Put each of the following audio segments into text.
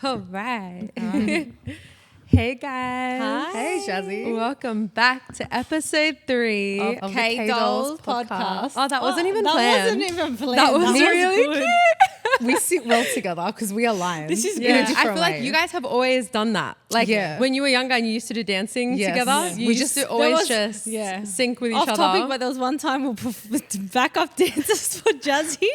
All right. Hey guys. Hi. Hey, Jazzy. Welcome back to episode 3 of the K Doll podcast. Oh, that wasn't even That planned. wasn't even planned. That was really good. We sit well together because we align. This is in Yeah, a I different feel like way. you guys have always done that. Like Yeah. when you were younger and you used to do dancing Yes. together, Yeah. you We used just- to there always was- just yeah. sync with each Off other. topic, but there was one time we'll backup dancers for Jazzy.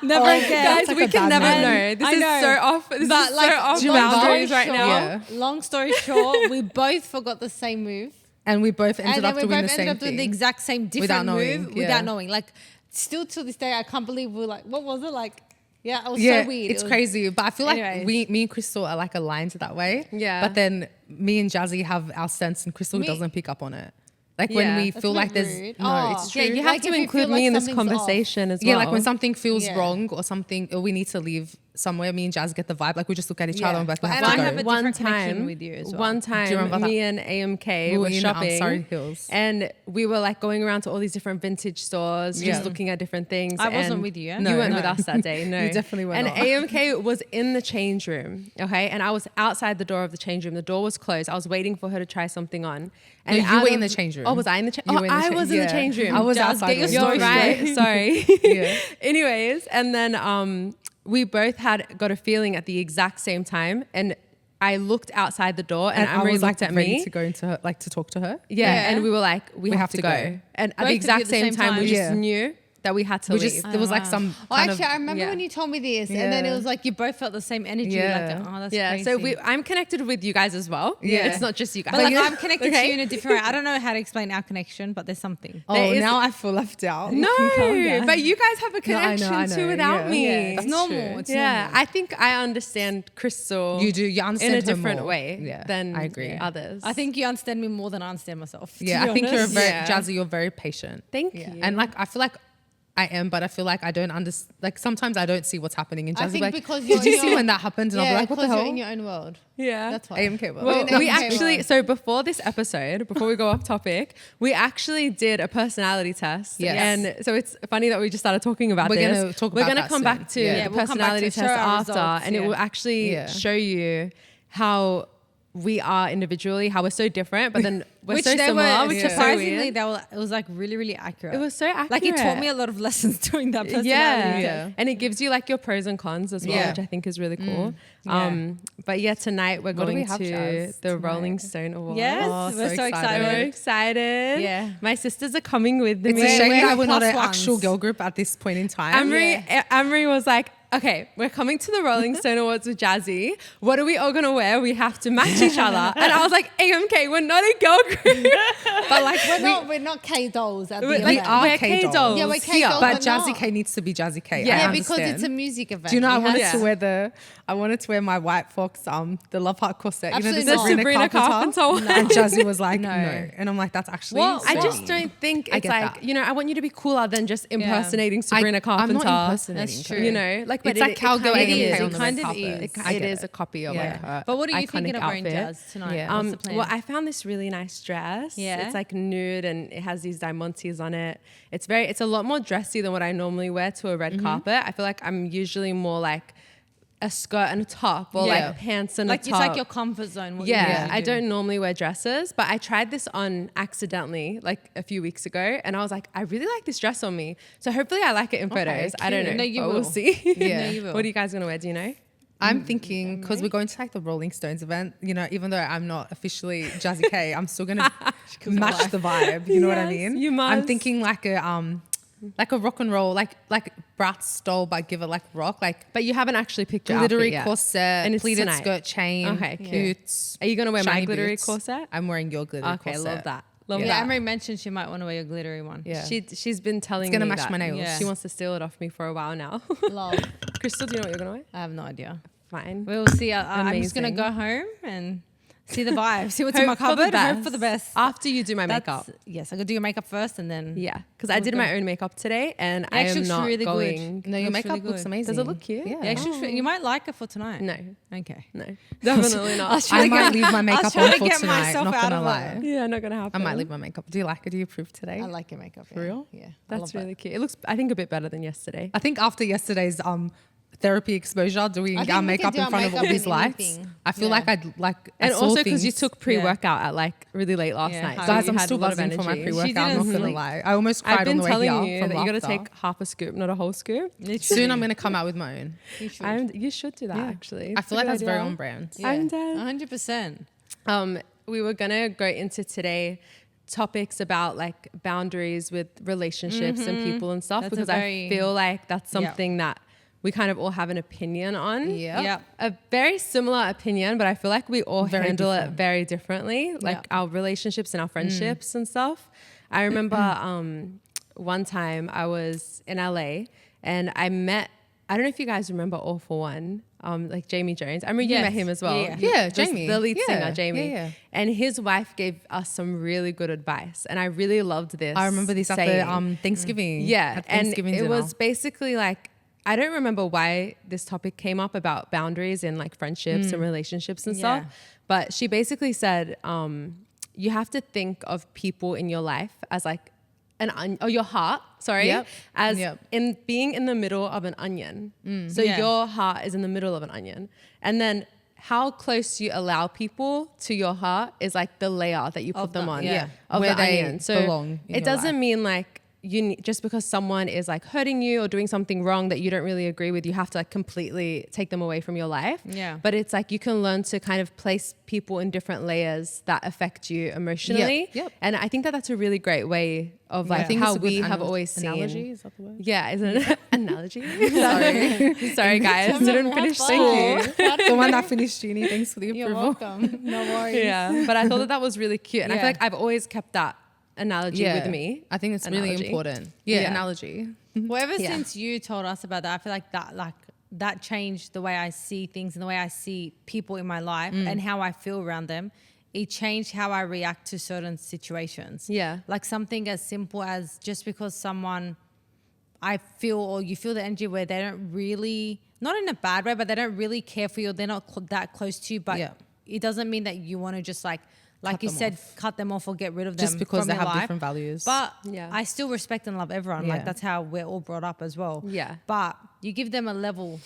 Never again. Guys, like we a can bad never man. know. This I is know. so off. This But is like, so off do you remember? boundaries right short, now. Yeah. Long story short, we both forgot the same move. And we both ended And then up we doing both the ended same up doing thing. the exact same different Without knowing, move yeah. without knowing. Like, still to this day, I can't believe we're like, what was it? Like, yeah, it was Yeah, so weird. it's It was- crazy. But I feel like Anyways. me and Crystal are like aligned that way. Yeah. But then me and Jazzy have our sense and Crystal Me- doesn't pick up on it. Like Yeah. when we That's feel a bit like there's... rude. No, Oh. it's true. Yeah, you have Like, to if you include feel like me in this something's off. conversation as well. Yeah, like when something feels Yeah. wrong or something, or we need to leave somewhere, me and Jazz get the vibe. Like we just look at each other and be like, we And have I to have go. a one different connection time with you as well. One Do you remember time, that? me and AMK We were were in, shopping, Surrey Hills. and we were like going around to all these different vintage stores, Yeah. just looking at different things. I wasn't and with you, yeah? You No. weren't No. with us that day. No, You definitely were And not. AMK was in the change room, okay, and I was outside the door of the change room. The door was closed. I was waiting for her to try something on. And No, you out were of- in the change room. Oh, was I in the change? You Oh, were in the I cha- was in the yeah. change room. I was Jazz, outside. get your with You're you. right. Sorry. Yeah. Anyways, and then we both had got a feeling at the exact same time, and I looked outside the door, and I Amory was looked like at ready me. to go into her, like to talk to her. Yeah, Yeah. and we were like, we have to go. And at Both of the you exact at the same same time, we time. just Yeah. knew that we had to We leave. just there was like some Oh, kind actually, of I remember yeah. when you told me this, and then it Yeah. was like you both felt the same energy. Yeah. Like, oh, that's yeah, crazy. so I'm connected with you guys as well. Yeah. It's not just you guys. But like, yeah. I'm connected to Okay. you in a different way. I don't know how to explain our connection, but there's something. oh, there is- now I feel left out. No, Calm down. but you guys have a No, I know, connection too yeah. without me. Yeah, it's That's normal. true. It's Yeah, normal. I think I understand Crystal. You do. You in understand a her different more. way Yeah, than I agree. others. I think you understand me more than I understand myself. to Yeah, be I think you're a honest. very Yeah. Jazzy. You're very patient. Thank Yeah. you. And like I feel like I am, but I feel like I don't understand. Like sometimes I don't see what's happening in Jazzy. I think like, because you're did you in see your- when that happened? And I'll be Yeah, like, what the because hell? you're in your own world. yeah, That's why. AMK. Well, No, we okay, actually, well. so before this episode, before we go off topic, we actually did a personality test. Yes. And so it's funny that we just started talking about We're this. gonna talk We're about going to that come soon. back to Yeah. the Yeah, we'll come back to personality show test our after, results, and it yeah. will actually Yeah. show you how we are individually, how we're so different, but then we're Which so they similar, were which is so surprisingly, weird. they were. It was like really, really accurate. It was so accurate. like it taught me a lot of lessons during that personality Yeah. test. And it gives you like your pros and cons as well, Yeah. which I think is really cool. Yeah. But yeah, tonight we're What do going we have, to Jazz, the tonight? Rolling Stone Awards. Yes, Oh, we're so so excited. We're excited. excited. Yeah. My sisters are coming with It's me. a shame we're that we're not plus an ones. actual girl group at this point in time. Amory was like, okay, we're coming to the Rolling Stone Awards with Jazzy. What are we all going to wear? We have to match each other. And I was like, AMK, we're not a girl group. But like We're not K dolls at the We're- end. like, we are we're K K dolls. dolls. Yeah, we're K here. dolls. But but Jazzy not- K needs to be Jazzy K. Yeah, I because understand. it's a music event. Do you know I We wanted have to wear my White Fox the Love Heart corset. Absolutely You know not. the Sabrina Carpenter. one. And Jazzy was like, No. no. And I'm like, that's actually Well, I so just mean. don't think I it's get like, that. you know, I want you to be cooler than just impersonating Sabrina I'm Carpenter. not impersonating That's her. true. You know, like, but It's like cowgirl kind of AMK is. on It the kind red of carpet. is. I It get is it. a copy of Yeah. like her But what are you iconic thinking of wearing, outfit. Jazz, tonight? Yeah. What's the plan? Well, I found this really nice dress. Yeah? It's like nude and it has these diamantes on it. It's a lot more dressy than what I normally wear to a red carpet. I feel like I'm usually more like a skirt and a top or Yeah. like pants and like a it's top. like your comfort zone. What you Yeah, usually I do. don't normally wear dresses, but I tried this on accidentally like a few weeks ago and I was like, I really like this dress on me. So hopefully I like it in photos. I don't know. cute. No, you but will. We'll see. Yeah. No, you will. What are you guys going to wear? Do you know? I'm thinking because we're going to like the Rolling Stones event, you know, even though I'm not officially Jazzy K, I'm still gonna match the vibe. You know what I Yes, mean? you I'm must. thinking like a rock and roll, like Bratz style, but give it like rock, like But you haven't actually picked your glittery outfit yet. corset, And it's pleated tonight. skirt chain, Okay, cute. boots. Are you going to wear my shiny glittery boots. corset? I'm wearing your glittery Okay, corset. love that. Love Yeah. Yeah, that. Emery mentioned she might want to wear your glittery one. Yeah. She's been telling It's gonna me match that. my nails. Yeah. She wants to steal it off me for a while now. Love. Crystal, do you know what you're going to wear? I have no idea. Fine. We'll see. I'm just gonna Amazing. go home and see the vibe. See what's Hope in my for the cupboard. Hope best. for the best. After you do my That's- makeup. Yes, I could do your makeup first and then. Yeah, because I did my own makeup today and I actually am looks not really good. going. No, your Looks makeup really looks good. amazing. Does it look cute? Yeah. Yeah, actually, you might like it for tonight. No, Okay. no, definitely not. I might leave my makeup trying on to for get tonight. myself Not out gonna of lie. Yeah, not gonna happen. I might leave my makeup. Do you like it? Do you approve today? I like your makeup. For real? Yeah. I That's love it. really cute. It looks, I think, a bit better than yesterday. I think after yesterday's therapy exposure doing I think our we makeup could do in our front of all makeup these in lights. anything. I feel Yeah. like I'd like, I And saw also because you things. took pre-workout at like really late last Yeah, night. hard. So Guys, you I'm had still a lot of buzzing from my energy. pre-workout. I'm didn't not gonna sleep. lie. I almost cried I've been on the way here telling you from that you got to laughter. take half a scoop, not a whole scoop. Soon I'm gonna come out with my own. You should. You should do that Yeah. actually. I It's feel a like good that's very idea. on brand. I'm dead. 100%. We were gonna go into today topics about like boundaries with relationships and people and stuff That's a because very- I feel like that's something that we kind of all have an opinion on. Yeah. Yep. A very similar opinion, but I feel like we all Very handle it different. very differently, like Yeah. our relationships and our friendships and stuff. I remember one time I was in LA and I met, I don't know if you guys remember All for One, like Jamie Jones. I remember you Yes. met him as well. Yeah. Yeah, Just Jamie. the lead Yeah. singer, Jamie. Yeah, yeah. And his wife gave us some really good advice. And I really loved this. I remember this at the saying. Thanksgiving. Yeah, at and Thanksgiving it dinner. was basically like, I don't remember why this topic came up about boundaries in like friendships and relationships and Yeah. stuff. But she basically said, you have to think of people in your life as like your heart, sorry, Yep. as Yep. in being in the middle of an onion. So Yeah. your heart is in the middle of an onion. And then how close you allow people to your heart is like the layer that you put Of them the- on. yeah. Of Where the they onion. So belong in it your doesn't life. mean like just because someone is like hurting you or doing something wrong that you don't really agree with, you have to like completely take them away from your life. Yeah. But it's like you can learn to kind of place people in different layers that affect you emotionally. Yep. And I think that that's a really great way of like I think how it's a good we have always seen. analogy. Is that the word? Yeah, is it an analogy? Sorry guys, didn't finish school. The one that finished uni. Thanks for the You're approval. welcome. No worries. Yeah, but I thought that was really cute, and I Yeah. feel like I've always kept that analogy with me. I think it's really Analogy. important. Yeah, Yeah. analogy. Well, ever Yeah. since you told us about that, I feel like that changed the way I see things and the way I see people in my life and how I feel around them. It changed how I react to certain situations. Yeah. Like something as simple as just because someone I feel or you feel the energy where they don't really, not in a bad way, but they don't really care for you. They're not that close to you, but Yeah. it doesn't mean that you want to just like you them said, off. cut them off or get rid of them Just because from they your have life. different values. But Yeah. I still respect and love everyone. Yeah. Like that's how we're all brought up as well. Yeah. But you give them a level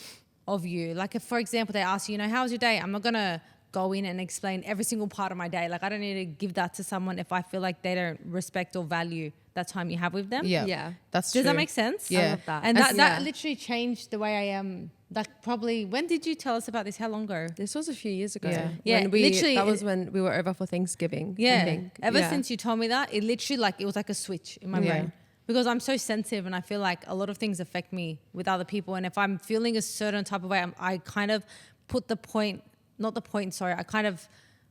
of you. Like if, for example, they ask you, how was your day? I'm not going to go in and explain every single part of my day. Like I don't need to give that to someone if I feel like they don't respect or value that time you have with them. Yeah, Yeah. that's Does true. that make sense? Yeah. I love that. And that Yeah. literally changed the way I am. Like probably, when did you tell us about this? How long ago? This was a few years ago. Yeah. Yeah, When literally- that was when we were over for Thanksgiving. I Yeah. think. Ever Yeah. since you told me that, it literally it was like a switch in my Yeah. brain. Because I'm so sensitive and I feel like a lot of things affect me with other people. And if I'm feeling a certain type of way, I kind of put I kind of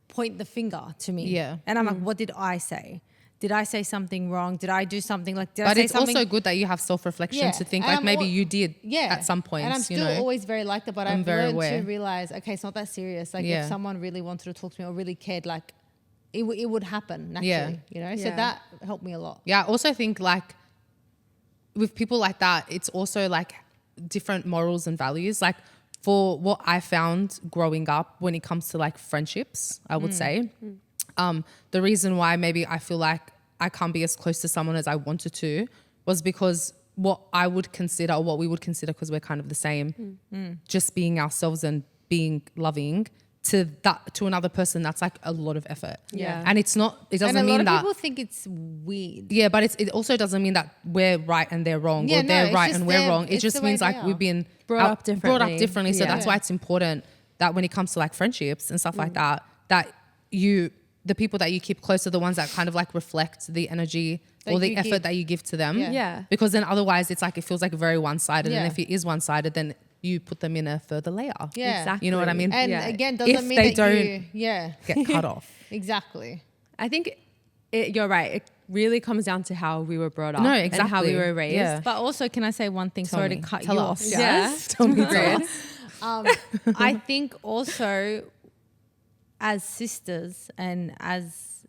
point the finger to me. Yeah. And I'm like, what did I say? Did I say something wrong? Did I do something I But say it's something? also good that you have self-reflection Yeah. to think And like I'm maybe al- you did at some point. And I'm still always very like that, but I'm I've very learned aware. to realize, okay, it's not that serious. Like Yeah. if someone really wanted to talk to me or really cared, like it would happen naturally, Yeah. So Yeah. that helped me a lot. Yeah, I also think like with people like that, it's also like different morals and values. Like for what I found growing up when it comes to like friendships, I would say, the reason why maybe I feel like I can't be as close to someone as I wanted to was because what I would consider or what we would consider, because we're kind of the same, just being ourselves and being loving to another person, that's like a lot of effort. Yeah. And it doesn't And a lot mean of that people think it's weird. yeah, but it also doesn't mean that we're right and they're wrong, Yeah, or no, they're it's right just and we're them. wrong. It It's just the way means they like are. we've been Brought up differently. So Yeah. that's why it's important that when it comes to like friendships and stuff like that, that the people that you keep close are the ones that kind of like reflect the energy That or the you effort give. that you give to them. Yeah. Yeah. Because then otherwise it's like it feels like very one-sided, Yeah. and if it is one-sided, then you put them in a further layer. Yeah. Exactly. You know what I mean? And Yeah. again, doesn't If mean they that don't- yeah, Get cut off. exactly. I think you're right. It really comes down to how we were brought up No, and how we exactly. were raised. Yeah. But also, can I say one thing? Sorry me. to cut Tell you us. off. Yeah. guys. Tell me, tell us. I think also as sisters and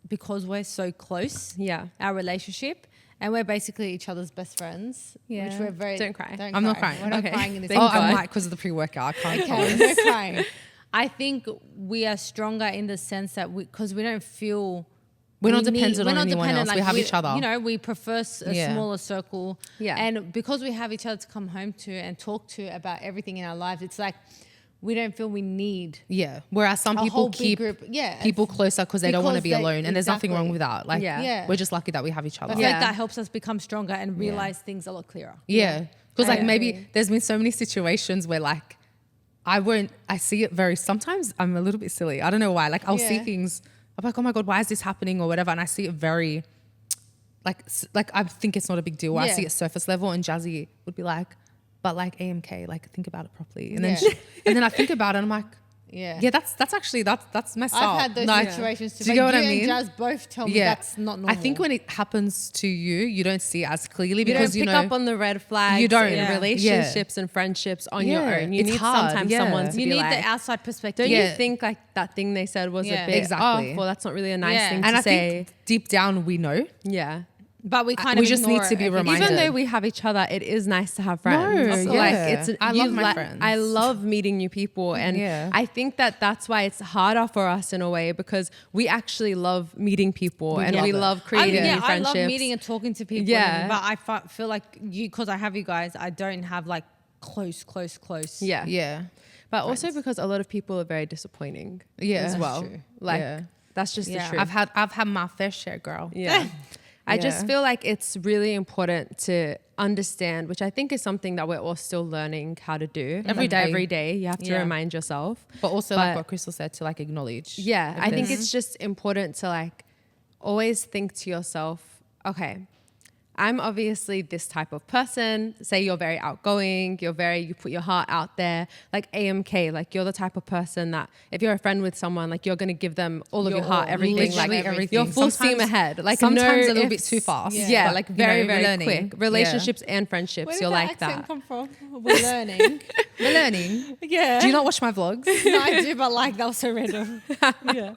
because we're so close, Yeah. our relationship, and we're basically each other's best friends, Yeah. which we're very. Don't cry. I'm not crying. We're not Okay. crying in this. Oh, Thank I God. might because of the pre-workout. I can't. Okay, no crying. I think we are stronger in the sense that because we don't feel We're not dependent on anyone else. We have each other. You know, we prefer a smaller circle. Yeah. And because we have each other to come home to and talk to about everything in our lives, it's like we don't feel we need. Yeah. Whereas some A people whole big keep group. Yeah. people closer because they don't want to Because be alone. And there's nothing wrong exactly. with that. Like, Yeah. we're just lucky that we have each other. I feel Yeah. like that helps us become stronger and realize things a lot clearer. Yeah. Because I like maybe agree. there's been so many situations where like I see it very, sometimes I'm a little bit silly. I don't know why. Like I'll see Yeah. things, I'm like, oh my God, why is this happening or whatever. And I see it very like I think it's not a big deal. I Yeah. see it surface level and Jazzy would be like, but like AMK, like think about it properly. And then, Yeah. and then I think about it and I'm like, Yeah. yeah, that's actually, that's messed up. I've had those Like, situations too. do you get what I and mean? Jazz both tell me Yeah. that's not normal. I think when it happens to you, you don't see it as clearly You don't because pick know, up on the red flags You don't. in Yeah. relationships and friendships on your Yeah. own. You It's need hard. sometimes Yeah. someone to you be need like, the outside perspective. don't Yeah. you think like that thing they said was Yeah. a bit Exactly. off, or that's not really a nice Yeah. thing and to I say? think deep down we know. Yeah. But we kind we of just need to be ignore it. reminded. Even though we have each other, it is nice to have friends. No, Like yeah. it's I love my friends. I love meeting new people, and Yeah. I think that that's why it's harder for us in a way because we actually love meeting people and love we it. love creating new I friendships. love meeting and talking to people. Yeah. But I feel like because I have you guys, I don't have like close. Yeah. Yeah. But also because a lot of people are very disappointing Yeah. as That's well. true. Like Yeah. that's just Yeah. the truth. I've had my fair share, girl. Yeah. I just Yeah. feel like it's really important to understand, which I think is something that we're all still learning how to do. Every day. Every day, you have to Yeah. remind yourself. But also But- like what Crystal said, to like acknowledge. Yeah, if I think there's- it's just important to like always think to yourself, okay, I'm obviously this type of person. Say you're very outgoing, you put your heart out there. Like AMK, like you're the type of person that if you're a friend with someone, like you're gonna give them all of your heart, everything, like literally everything. you're full steam Sometimes- ahead. Like sometimes no a little bit ifs. too fast. Yeah, But, like you very, know, we're very learning. quick. Relationships and friendships, Where did you're that like accent that. come from? We're learning. We're learning. Yeah. Do you not watch my vlogs? No, I do, but like that was so random. Yeah.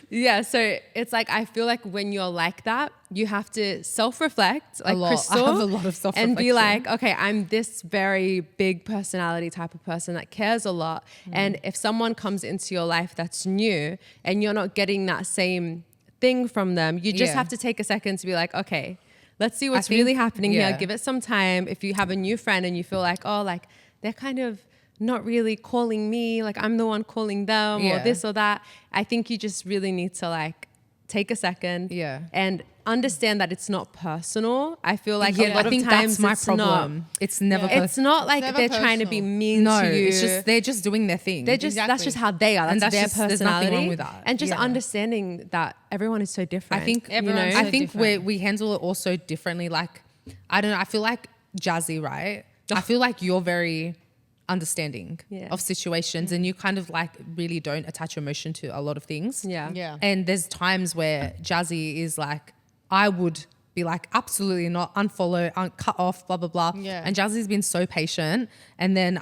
Yeah, so it's like I feel like when you're like that, you have to self-reflect, like lot. Crystal, I have a lot of and be self-reflection. like, okay, I'm this very big personality type of person that cares a lot, and if someone comes into your life that's new and you're not getting that same thing from them, you just Yeah. have to take a second to be like, okay, let's see what's think- really happening yeah. here. Give it some time. If you have a new friend and you feel like, oh, like they're kind of not really calling me, like I'm the one calling them or Yeah. this or that, I think you just really need to like take a second Yeah. and understand that it's not personal. I feel like Yeah, a lot I think of times that's my it's problem. It's never Yeah. it's not like never they're trying to be personal. mean no, to you. it's just they're just doing their thing. They're just that's Exactly. just how they are. That's, And that's their just- there's personality. nothing wrong with that. And just Yeah. understanding that everyone is so different. I think Everyone's I so think different. we handle it also differently. Like I don't know. I feel like Jazzy, right? I feel like you're very understanding Yeah. of situations, and you kind of like really don't attach emotion to a lot of things. Yeah. Yeah. And there's times where Jazzy is like, I would be like, absolutely not, unfollow, cut off, blah blah blah. Yeah. And Jazzy's been so patient, and then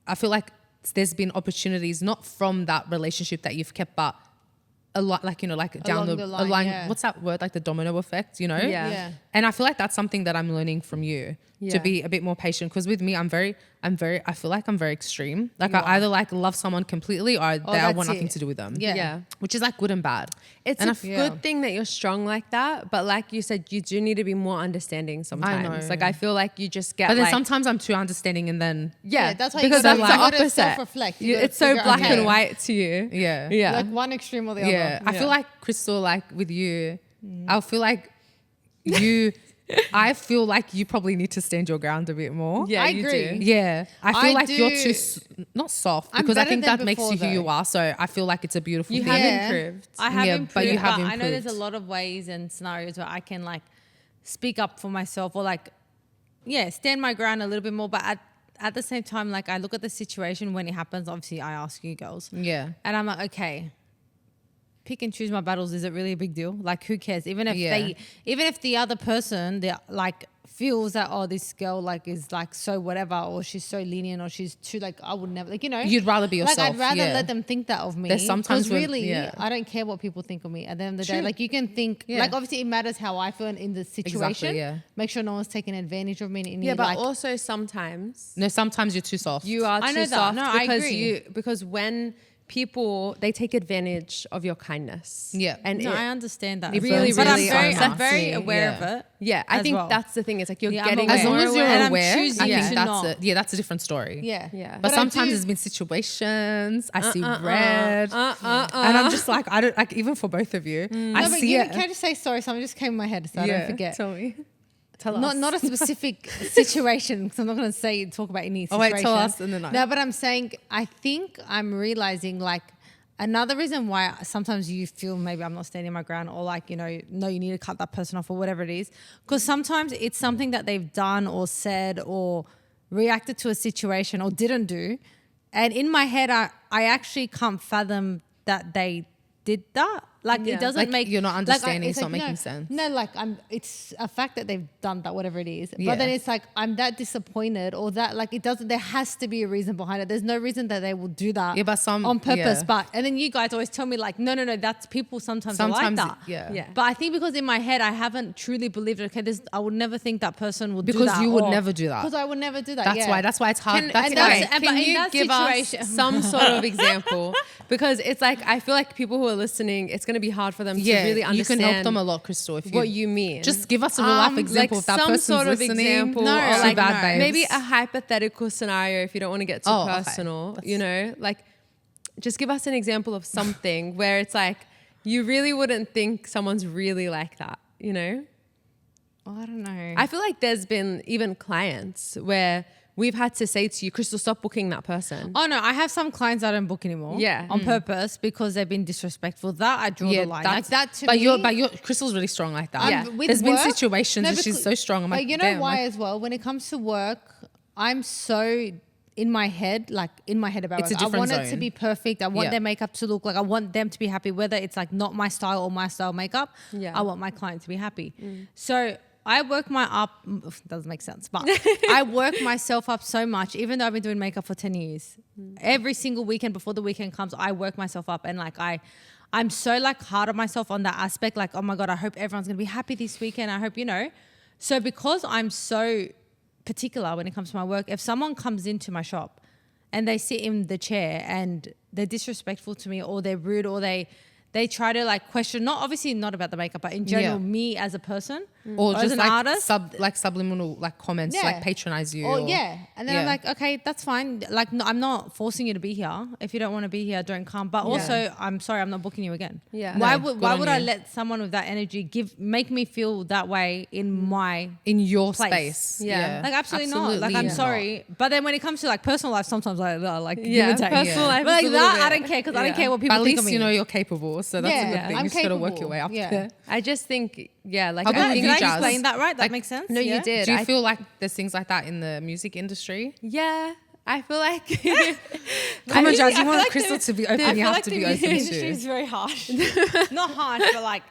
I feel like there's been opportunities not from that relationship that you've kept, but a lot, like, you know, like down Along the the line, line, yeah. what's that word? Like the domino effect, you know? Yeah. Yeah. And I feel like that's something that I'm learning from you Yeah. to be a bit more patient. Because with me, I feel like I'm very extreme. Like You I are. either like love someone completely or I that's want nothing it. to do with them. Yeah. Yeah. Which is like good and bad. It's And a I f- good thing that you're strong like that, but like you said, you do need to be more understanding sometimes. know. Like I feel like you just get But then like, sometimes I'm too underanding and then yeah, that's why you because gotta- that's the you gotta opposite. self-reflect. You gotta It's so figure out, black okay. and white to you. yeah. Yeah. Like one extreme or the Yeah. other. I feel like Crystal, like with you, I feel like you I feel like you probably need to stand your ground a bit more. Yeah, I you agree. do. Yeah, I feel I like you're do- too not soft I'm because I better think than that makes before, you who you though. are. So I feel like it's a beautiful You thing. have Yeah. improved. I have Yeah, improved, but you have I know there's a improved. lot of ways and scenarios where I can like speak up for myself or like, yeah, stand my ground a little bit more. But at the same time, like I look at the situation when it happens. Obviously, I ask you girls, Yeah. and I'm like, okay, pick and choose my battles. Is it really a big deal? Like, who cares? Even if Yeah. even if the other person, they like feels that, oh, this girl like is like so whatever, or she's so lenient, or she's too like, I would never, like, you know, You'd rather be yourself. like I'd rather yeah. let them think that of me. There's sometimes 'Cause when- really, yeah. I don't care what people think of me. At the end of the day, True. like you can think, Yeah. like obviously it matters how I feel in the situation. yeah. Make sure no one's taking advantage of me. In Yeah, any, but like, also sometimes No, sometimes you're too soft. you are I too know that. soft No, I because agree. because when people, they take advantage of your kindness. Yeah. And No, it I understand that. really, but really I'm very upsets me. aware of it. Yeah, I as think well. that's the thing. It's like you're Yeah, I'm getting aware. As long as you're And I'm aware, I choosing think to that's not. that's a different story. Yeah. Yeah. But I sometimes do- there's been situations I see red, and I'm just like, I don't like, even for both of you. I No, but see it. can I just say sorry? Something just came in my head, so I don't forget. Tell me. Tell us. Not a specific situation, because I'm not going to talk about any Oh, situation. wait, tell us and then No, but I'm saying, I think I'm realizing, like, another reason why sometimes you feel maybe I'm not standing my ground, or like, you know, no, you need to cut that person off or whatever it is. Because sometimes it's something that they've done or said or reacted to a situation or didn't do. And in my head, I actually can't fathom that they did that. Like, Yeah. it doesn't Like, make... you're not understanding, it's not no, making sense. No, like, it's a fact that they've done that, whatever it is. Yeah. But then it's like, I'm that disappointed, or that, like, it doesn't... There has to be a reason behind it. There's no reason that they will do that. Yeah, but some- on purpose. yeah. But and then you guys always tell me, like, no, that's people sometimes are like Sometimes that. yeah. Yeah. But I think because in my head I haven't truly believed, okay, I would never think that person would do Because that. you would never do that. Because I would never do that. That's yeah. why. That's why it's hard. Can, That's and why. that's- but can in you that give situation- us some sort of example? Because it's like, I feel like people who are listening, it's going to be hard for them to really understand you can help them a lot, Crystal. If what you mean. just give us a real life example like if that some person's sort of listening. example, No, or or like bad babes. maybe a hypothetical scenario if you don't want to get too Oh, okay. personal. That's- You know, like just give us an example of something where it's like you really wouldn't think someone's really like that. You know, Oh, I don't know. I feel like there's been even clients where we've had to say to you, Crystal, stop booking that person. Oh no, I have some clients I don't book anymore. Yeah. On purpose because they've been disrespectful. That I draw the line. Like that to but me. your Crystal's really strong like that. Yeah. With There's been work- situations No, where she's because- so strong. I'm like, but you know damn, why like, as well? When it comes to work, I'm so in my head about It's work. a I different want it to zone. be perfect. I want Yeah. their makeup to look like, I want them to be happy, whether it's like not my style or my style makeup. Yeah. I want my client to be happy. So I work doesn't make sense, but I work myself up so much, even though I've been doing makeup for 10 years. Every single weekend before the weekend comes, I work myself up, and like I'm so like hard on myself on that aspect. Like, oh my God, I hope everyone's going to be happy this weekend. I hope, you know. So because I'm so particular when it comes to my work, if someone comes into my shop and they sit in the chair and they're disrespectful to me, or they're rude, or they try to like question, obviously not about the makeup, but in general, Yeah. me as a person or as just an like artist. subliminal like comments, like patronize you. Or, or- yeah. And then I'm Yeah. like, okay, that's fine. Like, no, I'm not forcing you to be here. If you don't want to be here, don't come. But also, I'm sorry, I'm not booking you again. Yeah. Why No, would good why on would I you. let someone with that energy make me feel that way in my in your place. space. Yeah. like absolutely not. Like, I'm not. sorry. But then when it comes to like personal life, sometimes I like Yeah, give and take. personal life But like is a little that, I bit- don't care because I don't yeah. care what But people at think least of me. you know you're capable, so that's a Yeah, good thing. I'm You just gotta work your capable. way up Yeah. there. I just think, yeah, like How I about think you, Did I Jazz? explain that right? That Like, makes sense? No, you Yeah? did. Do you I feel like there's things like that in the music industry? Yeah, I feel like. Come on, I Jazz. feel You want like Crystal to be open, I you feel have like to the be music open industry too. is very harsh. Not harsh, but like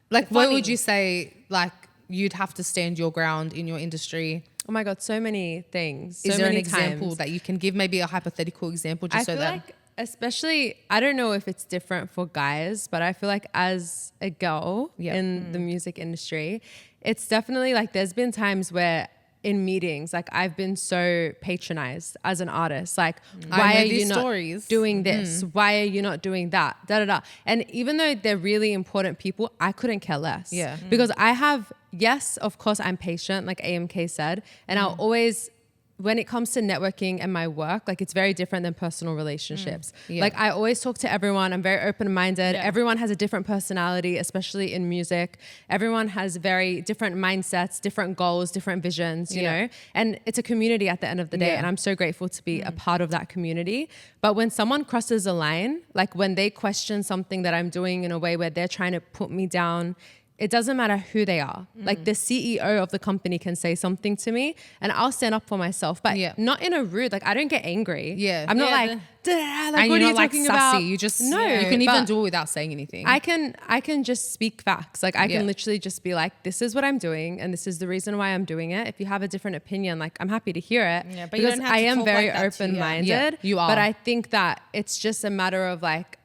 Like, what funny. would you say? Like, you'd have to stand your ground in your industry. Oh my God, so many things. Is so there an many example times. that you can give? Maybe a hypothetical example, just I so feel that. like, especially, I don't know if it's different for guys, but I feel like as a girl Yeah. in the music industry, it's definitely like there's been times where in meetings, like I've been so patronized as an artist. Like, I why know are you these not stories. doing this? Why are you not doing that? Da da da. And even though they're really important people, I couldn't care less. Yeah. Because I have, yes, of course, I'm patient, like AMK said, and I'll always. When it comes to networking and my work, like it's very different than personal relationships. Yeah. Like I always talk to everyone. I'm very open-minded. Yeah. Everyone has a different personality, especially in music. Everyone has very different mindsets, different goals, different visions, you know? And it's a community at the end of the day. Yeah. And I'm so grateful to be a part of that community. But when someone crosses a line, like when they question something that I'm doing in a way where they're trying to put me down, it doesn't matter who they are. Like the CEO of the company can say something to me and I'll stand up for myself, but Yeah. not in a rude, like I don't get angry. Yeah. I'm not Yeah, like, the- "Duh, like and what you're are you not like talking sassy. about? You just No, You can even but do it without saying anything. I can just speak facts. Like I Yeah. can literally just be like, this is what I'm doing and this is the reason why I'm doing it. If you have a different opinion, like I'm happy to hear it. Yeah, but you because don't have I to am talk very like that to- yeah. open-minded. Yeah, you are. But I think that it's just a matter of like,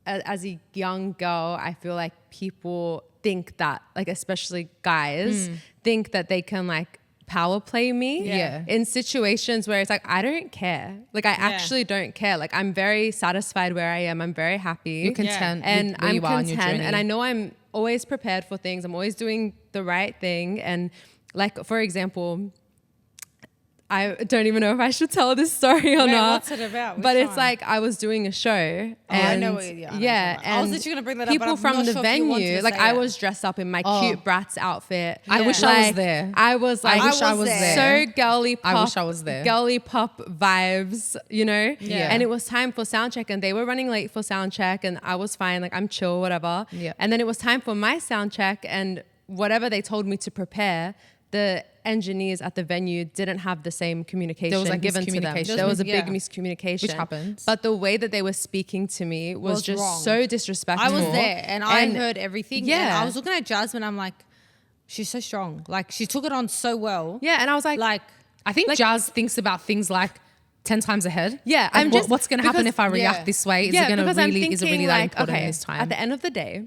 as a young girl, I feel like people think that, like especially guys, think that they can like power play me Yeah. in situations where it's like, I don't care. Like, I actually don't care. Like, I'm very satisfied where I am. I'm very happy. You're content And with where I'm you are on your content. journey. And I know I'm always prepared for things. I'm always doing the right thing. And like, for example, I don't even know if I should tell this story or Wait, not. what's it about? Which But it's one? like I was doing a show. And I know what I know what you're talking about. I was and literally gonna bring that up, but people I'm from not the sure if you wanted venue, to like say I it. was dressed up in my cute Bratz outfit. I wish I was Like, there. I was like, I wish I was there. So girly pop. I wish I was there. Girly pop vibes, you know? Yeah. And it was time for sound check and they were running late for sound check and I was fine. Like I'm chill, whatever. Yeah. And then it was time for my sound check and whatever they told me to prepare, the engineers at the venue didn't have the same communication There was, like, given to them. miscommunication. There was a big Yeah. miscommunication. Which happens. But the way that they were speaking to me was just wrong. so disrespectful. I was there and I heard everything. Yeah. And I was looking at Jasmine. I'm like, she's so strong. Like she took it on so well. Yeah, and I was like I think Like- Jazz thinks about things like 10 times ahead. Yeah, Like, I'm just- what's going to happen because- if I react yeah. this way? Is yeah, it going to because I'm really, is it really thinking, that like, important okay, this time? at the end of the day,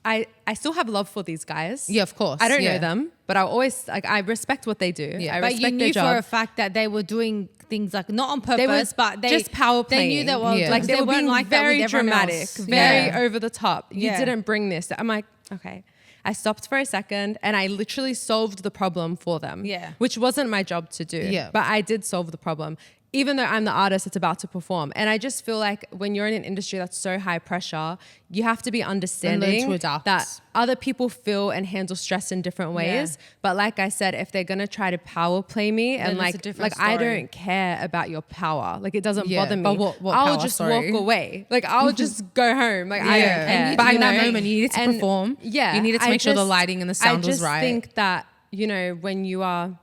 I still have love for these guys. Yeah, of course. I don't Yeah. know them, but I always like I respect what they do. Yeah. I But respect you their knew job. for a fact that they were doing things like not on They purpose, were but they just power They knew that playing. Yeah. Like they were weren't being like that very with everyone dramatic, else. very Yeah. over the top. You Yeah. didn't bring this. I'm like, okay. I stopped for a second and I literally solved the problem for them. Yeah. Which wasn't my job to do. Yeah. But I did solve the problem. Even though I'm the artist that's about to perform. And I just feel like when you're in an industry that's so high pressure, you have to be understanding to adapt. that other people feel and handle stress in different ways. Yeah. But like I said, if they're gonna try to power play me and Then it's a like different I story. don't care about your power. Like it doesn't Yeah, bother me. but what I'll power? just Sorry. walk away. Like I'll just go home. Like I don't Yeah. care. But in you that know? moment, you needed to And perform. Yeah, You needed to I make sure the just- lighting and the sound was right. I just think that, you know, when you are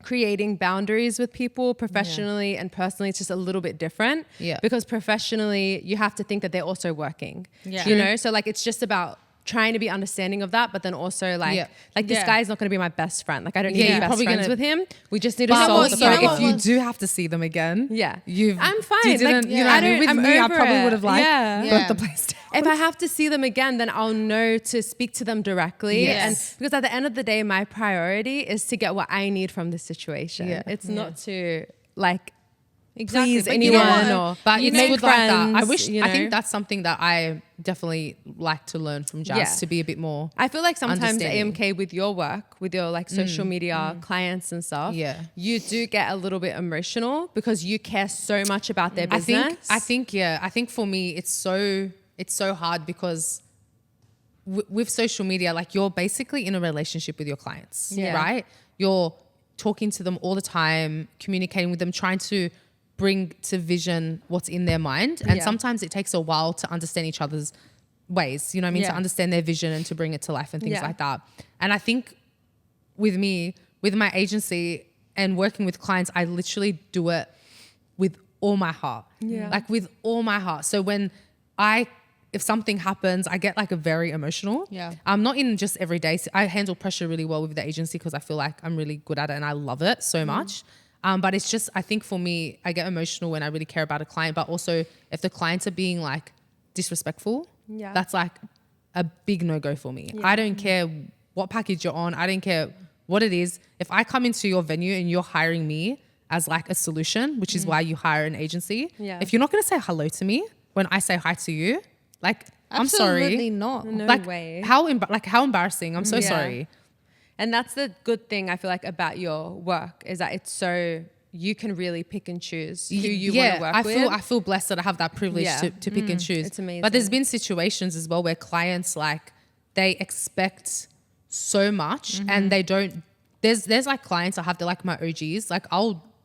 creating boundaries with people professionally and personally, it's just a little bit different. Yeah. Because professionally, you have to think that they're also working. Yeah. You know, so like it's just about trying to be understanding of that, but then also like Yeah. this Yeah. guy's not going to be my best friend. Like I don't need Yeah, to you're be best probably friends gonna- with him. We just need to But solve also, the you know problem. if you do have to see them again, Yeah. you've I'm fine. You didn't, Like, you know, I what I mean? don't- With I'm me, I over probably it. would have like Yeah. burnt Yeah. the place down. If I have to see them again, then I'll know to speak to them directly. Yes. And because at the end of the day, my priority is to get what I need from this situation. Yeah. It's not to like Exactly. please But you know anyone what? or But you it's make good like that. I friends, wish. you I know? think that's something that I definitely like to learn from Jazz, Yeah. to be a bit more. I feel like sometimes Understanding. AMK with your work, with your like social media clients and stuff, Yeah. you do get a little bit emotional because you care so much about their business. I think for me it's so hard because with social media, like you're basically in a relationship with your clients, Yeah. right? You're talking to them all the time, communicating with them, trying to bring to vision what's in their mind. And Yeah. sometimes it takes a while to understand each other's ways, you know what I mean? Yeah. To understand their vision and to bring it to life and things Yeah. like that. And I think with me, with my agency and working with clients, I literally do it with all my heart. Yeah. Like with all my heart. So if something happens, I get like a very emotional. Yeah. I'm not in just every day. I handle pressure really well with the agency because I feel like I'm really good at it and I love it so much. But it's just, I think for me, I get emotional when I really care about a client, but also if the clients are being like disrespectful, Yeah. that's like a big no-go for me. Yeah. I don't care what package you're on. I don't care what it is. If I come into your venue and you're hiring me as like a solution, which is why you hire an agency. Yeah. If you're not going to say hello to me when I say hi to you, like, I'm sorry. Absolutely not. No Like way. how embarrassing. I'm so Yeah. sorry. And that's the good thing I feel like about your work is that it's so you can really pick and choose who you want to work with. I feel blessed that I have that privilege Yeah. to pick and choose. It's amazing. But there's been situations as well where clients like they expect so much and they don't. There's like clients I have, they're like my OGs. Like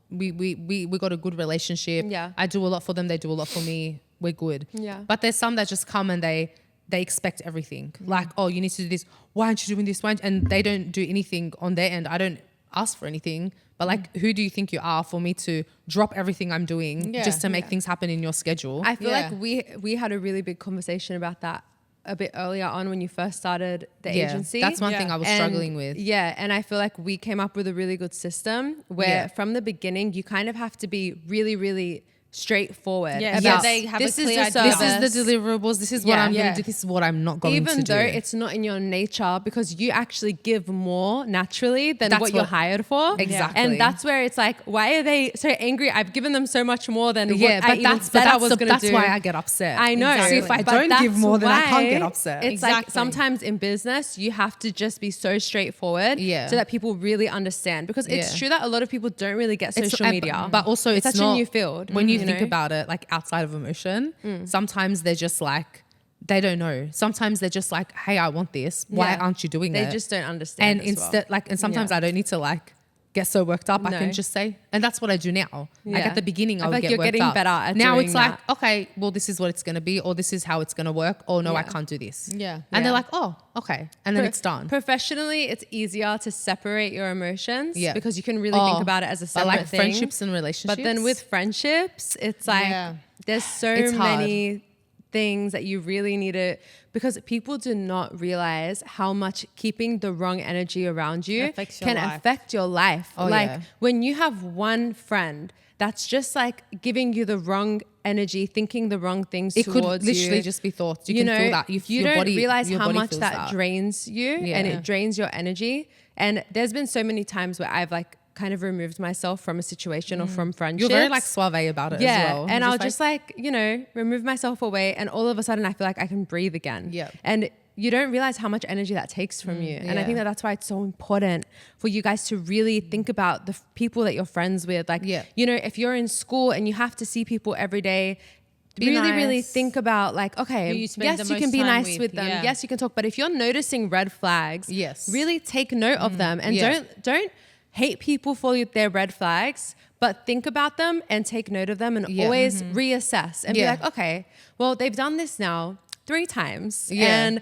we got a good relationship. Yeah. I do a lot for them. They do a lot for me. We're good. Yeah. But there's some that just come and they expect everything. Like, oh, you need to do this. Why aren't you doing this? And they don't do anything on their end. I don't ask for anything. But like, who do you think you are for me to drop everything I'm doing Yeah. just to make things happen in your schedule? I feel Yeah. like we had a really big conversation about that a bit earlier on when you first started the agency. That's one Yeah. thing I was And- struggling with. Yeah, and I feel like we came up with a really good system where Yeah. from the beginning you kind of have to be really, really straightforward. Yeah, about they have a this is clear the idea. service. This is the deliverables. This is what Yeah. I'm going Yeah. to do. This is what I'm not going to do. Even though it's not in your nature, because you actually give more naturally than what you're hired for. Exactly. And that's where it's like, why are they so angry? I've given them so much more than yeah, what I even said I was going to do. That's why I get upset. I know. So if I But don't give that's more, then I can't why get upset. It's like Exactly. sometimes in business, you have to just be so straightforward Yeah. so that people really understand. Because it's Yeah. true that a lot of people don't really get social media. But also it's it's such not, a new field. when you think know? about it, like outside of emotion, sometimes they're just like, they don't know. Sometimes they're just like, hey, I want this. Why Yeah. aren't you doing They it? just don't understand. And as well. instead, like, and sometimes Yeah. I don't need to like get so worked up. I No. can just say, and that's what I do now. Like Yeah. at the beginning, I I feel would like get you're worked getting up. better at now doing it's like, that. okay, well, this is what it's going to be, or this is how it's going to work, or no, I Yeah. can't do this. Yeah. And Yeah. they're like, oh, okay. And then it's done. Professionally, it's easier to separate your emotions Yeah. because you can really think about it as a But separate like thing. friendships and relationships. But then with friendships, it's like Yeah. there's so It's hard. many things that you really need to, because people do not realize how much keeping the wrong energy around you Affects your can life. affect your life. Oh, like yeah. when you have one friend that's just like giving you the wrong energy, thinking the wrong things it could towards literally you. just be thoughts. You You can know, feel that. you your don't body, realize your how body much feels that drains you and Yeah. it drains your energy. And there's been so many times where I've like kind of removed myself from a situation or from friendships. You're very like suave about it yeah, as well. and You're I'll just like, you know, remove myself away, and all of a sudden I feel like I can breathe again. Yeah. And you don't realize how much energy that takes from you. And I think yeah. that's why it's so important for you guys to really think about the people that you're friends with. Like, Yeah. you know, if you're in school and you have to see people every day, Be really nice. think about like, okay, Who you spend yes, the you can most be time nice with, with them. yeah. Yes, you can talk. But if you're noticing red flags, Yes. really take note of them and Yeah. don't hate people for their red flags, but think about them and take note of them and Yeah. always reassess and be Yeah. like, okay, well, they've done this now 3 times. Yeah. And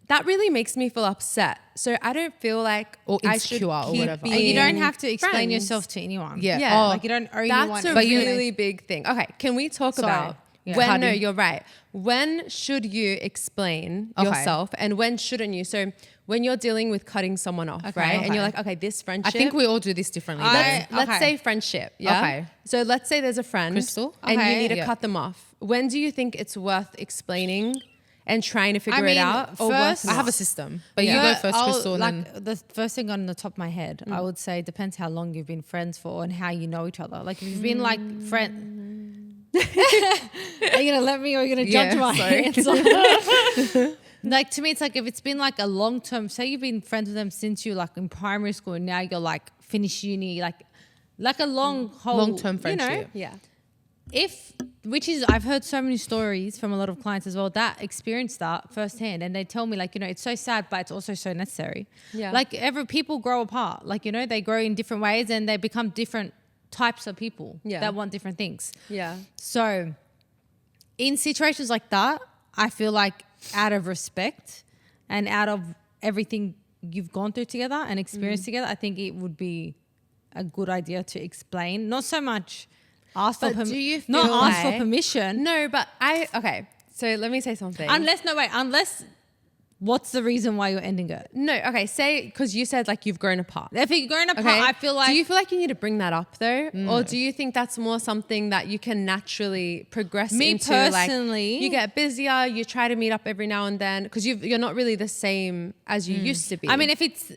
that really makes me feel upset. So I don't feel like Or I should insecure or keep whatever. being And you don't have to explain friends. yourself to anyone. Yeah. Yeah. Oh, Like you don't owe anyone. That's a But you- really big thing. Okay, can we talk Sorry. about Yeah. when? How do No, you- you're right. When should you explain Okay. yourself, and when shouldn't you? So when you're dealing with cutting someone off, right? And okay. you're like, okay, this friendship. I think we all do this differently. I- though. Let's Okay. say friendship. Yeah. Okay. So let's say there's a friend, Crystal? and you Okay. need to Yeah. cut them off. When do you think it's worth explaining and trying to figure it mean, out? Or first- worth I have a not? system, but Yeah. you go first, Crystal. Like And then the first thing on the top of my head, I would say depends how long you've been friends for and how you know each other. Like if you've been like friend. Are you gonna let me, or are you gonna judge Yeah, my sorry. answer? Like to me, it's like if it's been like a long term. Say you've been friends with them since you like in primary school, and now you're like finish uni, like a long-term You know, friendship. Yeah. which is I've heard so many stories from a lot of clients as well that experienced that firsthand, and they tell me like, you know, it's so sad but it's also so necessary. Yeah. Like every people grow apart, like, you know, they grow in different ways and they become different types of people Yeah. that want different things. Yeah. So in situations like that, I feel like out of respect and out of everything you've gone through together and experienced together, I think it would be a good idea to explain. Not so much ask for But do you not feel ask for like- permission. No, but okay. So let me say something. Unless what's the reason why you're ending it? No, okay. Say, because you said like you've grown apart. If you're growing apart, Okay. I feel like Do you feel like you need to bring that up though, or do you think that's more something that you can naturally progress Me into? personally- like, you get busier. You try to meet up every now and then because you're not really the same as you used to be. I mean, if it's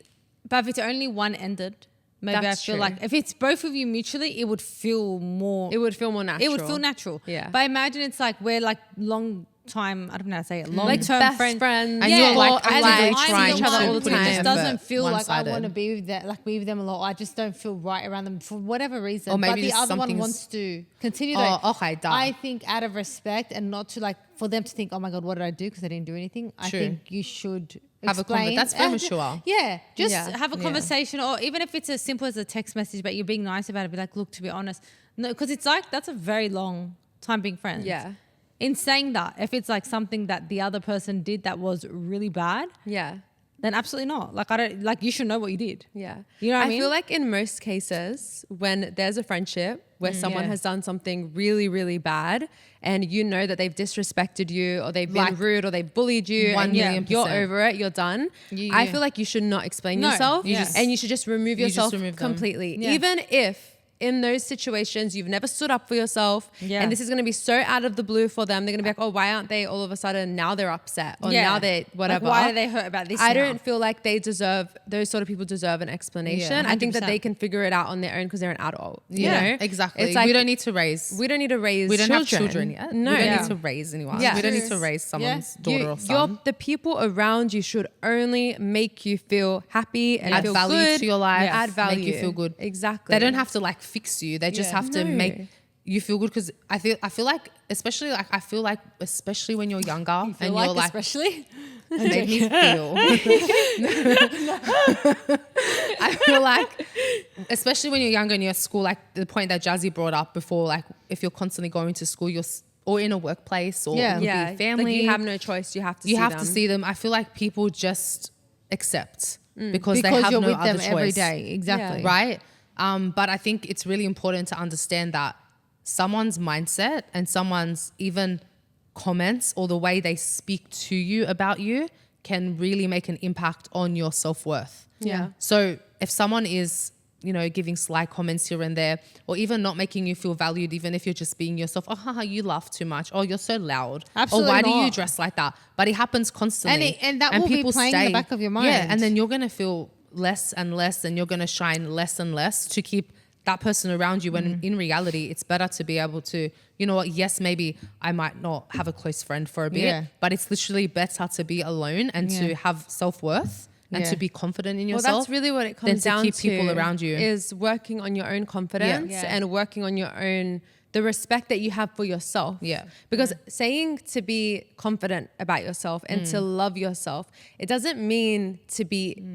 only one ended, maybe That's I feel true. like if it's both of you mutually, it would feel more. it would feel more natural. It would feel natural. Yeah. But imagine it's like we're like long time. I don't know how to say it. Long Like term best friends. friends. And you're like for a actively life, trying see each other to all the put in It time. just effort, doesn't feel like I one-sided. want to be with that, like be with them a lot. I just don't feel right around them for whatever reason. Or maybe but the just other one something's- wants to continue. Oh, though. okay, duh. I think out of respect and not to like for them to think, oh my god, what did I do? Because I didn't do anything. I True. think you should Have a explain. that's very mature. Yeah, just Yeah. have a Yeah. conversation, or even if it's as simple as a text message, but you're being nice about it. Be like, look, to be honest, no, because it's like that's a very long time being friends. Yeah. In saying that, if it's like something that the other person did that was really bad, Yeah. then absolutely not. Like I don't like you should know what you did. Yeah. You know what I mean? feel like in most cases, when there's a friendship where someone Yeah. has done something really, really bad and you know that they've disrespected you or they've been Like, rude or they bullied you 1,000,000%. and you're over it, you're done. I feel like you should not explain No, yourself you just- and you should just remove you just yourself remove them. completely. Yeah. Even if in those situations, you've never stood up for yourself. Yeah. And this is going to be so out of the blue for them. They're going to be like, oh, why aren't they all of a sudden now they're upset or now they whatever. Like, why are they hurt about this I now? don't feel like those sort of people deserve an explanation. Yeah, I think that 100%. they can figure it out on their own because they're an adult. Yeah, You know? exactly. It's like, we don't need to raise. we don't need to raise We don't have children yet. No. We don't need to raise anyone. Yeah. We don't need to True. raise someone's daughter or son. The people around you should only make you feel happy and Add feel value good, to your life. Yeah. add value, Make you feel good. Exactly. They don't have to like fix you. They just have to No. make you feel good. Because I feel like especially when you're younger and you're like especially. made me feel. I feel like, especially when you're younger and you're at school, like the point that Jazzy brought up before, like if you're constantly going to school, or in a workplace or Yeah. with your family, Like you have no choice. You have to. you see have them. to see them. I feel like people just accept because they Because have you're no with other them choice, every day. Exactly. Yeah. right? But I think it's really important to understand that someone's mindset and someone's even comments or the way they speak to you about you can really make an impact on your self-worth. Yeah. So if someone is, giving sly comments here and there, or even not making you feel valued, even if you're just being yourself, oh, haha, you laugh too much, oh, you're so loud, Absolutely or why do you not. dress like that? But it happens constantly. And that will be playing in the back of your mind. Yeah, and then you're going to feel less and less, and you're going to shine less and less to keep that person around you, when in reality, it's better to be able to, you know what, yes, maybe I might not have a close friend for a bit, Yeah. but it's literally better to be alone and to have self-worth and Yeah. to be confident in Well, yourself. that's really what it than comes to down keep people around you. is working on your own confidence Yeah. and working on your own, the respect that you have for yourself. Yeah. Because saying to be confident about yourself and to love yourself, it doesn't mean to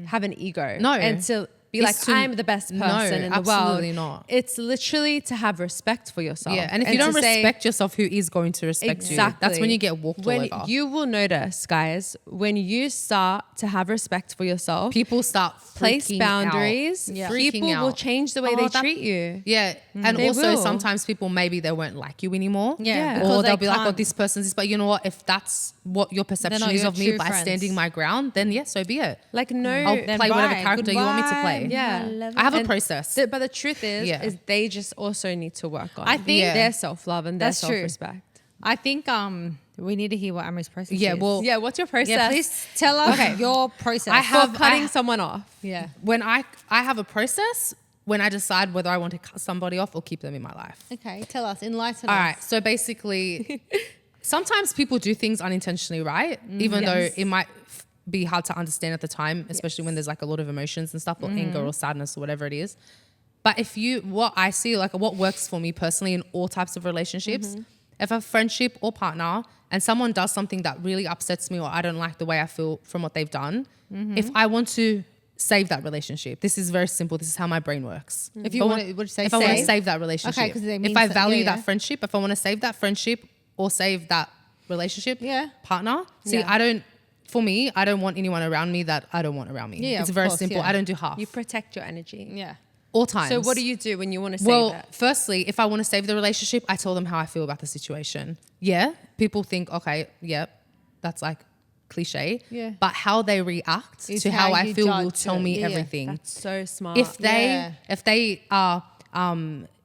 have an ego. No. And to be It's like, to- I'm the best No, person in the world. absolutely not. It's literally to have respect for yourself. Yeah, and if you don't to say- respect yourself, who is going to respect you? That's when you get walked all over. You will notice, guys, when you start to have respect for yourself, People start place freaking boundaries, out. people Freaking will out. change the way Oh, they that- treat you. Yeah, and They also will. sometimes people maybe they won't like you anymore. Yeah, or because they'll they be like, "Oh, can't. this person's this." But you know what? If that's what your perception not is your of me true by friends. standing my ground, then yeah, so be it. Like no, I'll Then play whatever bye. character you want me to Goodbye. play. Yeah. I have a And process. but the truth is Yeah. they just also need to work on I think- Yeah. their self-love and their That's true. self-respect. I think we need to hear what Amri's process Yeah, is. well, Yeah, what's your process? yeah, please tell us your process. I for have- cutting someone off. yeah. when I have a process when I decide whether I want to cut somebody off or keep them in my life. Okay, tell us, enlighten All us. right. So basically, sometimes people do things unintentionally, right? Even though Yes. it might be hard to understand at the time, especially when there's like a lot of emotions and stuff, or anger or sadness or whatever it is. But what I see, like what works for me personally in all types of relationships, if a friendship or partner and someone does something that really upsets me or I don't like the way I feel from what they've done, if I want to save that relationship, this is very simple. This is how my brain works. If you want to, what say? If I want to save? save that relationship, Okay, 'cause it if means I that- value yeah, yeah. that friendship, if I want to save that friendship or save that relationship, Yeah. partner. See, Yeah. for me, I don't want anyone around me that I don't want around me. Yeah, it's of very course, simple. yeah. I don't do half. You protect your energy. Yeah. All times. So what do you do when you want to save Well, it? firstly, if I want to save the relationship, I tell them how I feel about the situation. Yeah, people think, okay, yeah, that's like cliche. Yeah. But how they react Is to how how I you feel will judge tell it. me Yeah, yeah. everything. That's so smart. if they are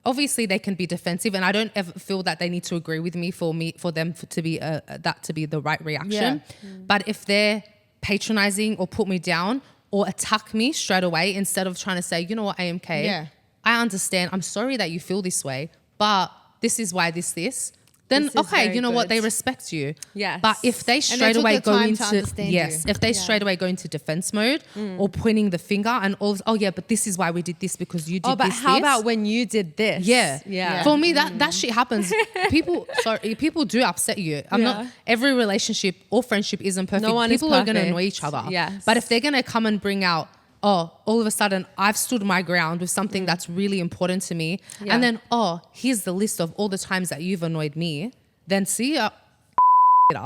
obviously they can be defensive, and I don't ever feel that they need to agree with me for them to be that to be the right reaction. But if they're patronizing or put me down or attack me straight away instead of trying to say, you know what, AMK, Yeah. I understand, I'm sorry that you feel this way, but this is why this. Then This is okay, very you know what, good. they respect you. Yes. But if they they straight took away the go time to into understand yes, you. if they straight away go into defense mode or pointing the finger and all, oh yeah, but this is why we did this because you did oh, but this. how this. about when you did this? Yeah. Yeah. For me, that shit happens. People do upset you. I'm Yeah. not. Every relationship or friendship isn't perfect. No one is People are going to perfect. annoy each other. Yes. But if they're going to come and bring out, oh, all of a sudden I've stood my ground with something that's really important to me, Yeah. and then oh, here's the list of all the times that you've annoyed me. Then see ya.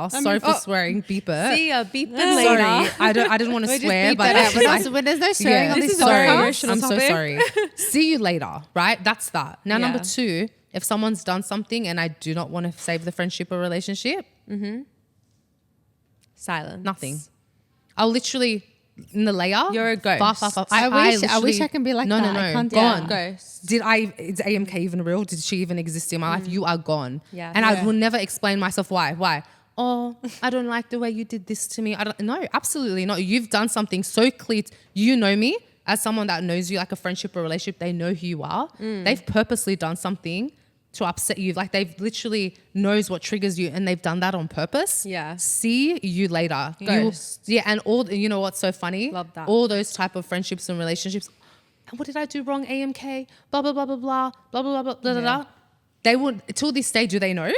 Sorry for swearing, beeper. See ya, beep Sorry, later. I didn't want to swear, but That that's out. just like, When there's no swearing yeah, on This this is a very podcast. emotional I'm so topic. sorry. See you later, right? That's that. Now, Yeah. number 2, if someone's done something and I do not want to save the friendship or relationship, Silence. nothing. I'll literally in the layer. You're a ghost. Far. I wish I literally- can be like no, that. No, I can't do gone. that. Ghost. Is AMK even real? Did she even exist in my life? You are gone. Yeah. And Yeah. I will never explain myself why. Why? Oh, I don't like the way you did this to me. No, absolutely not. You've done something so clear. You know me as someone that knows you, like a friendship or relationship. They know who you are. They've purposely done something to upset you. Like they've literally knows what triggers you, and they've done that on purpose. Yeah. See you later. Ghost. And you know what's so funny? Love that. All those type of friendships and relationships. What did I do wrong? AMK. Blah blah blah blah blah blah blah blah blah blah. They would till this day. Do they know?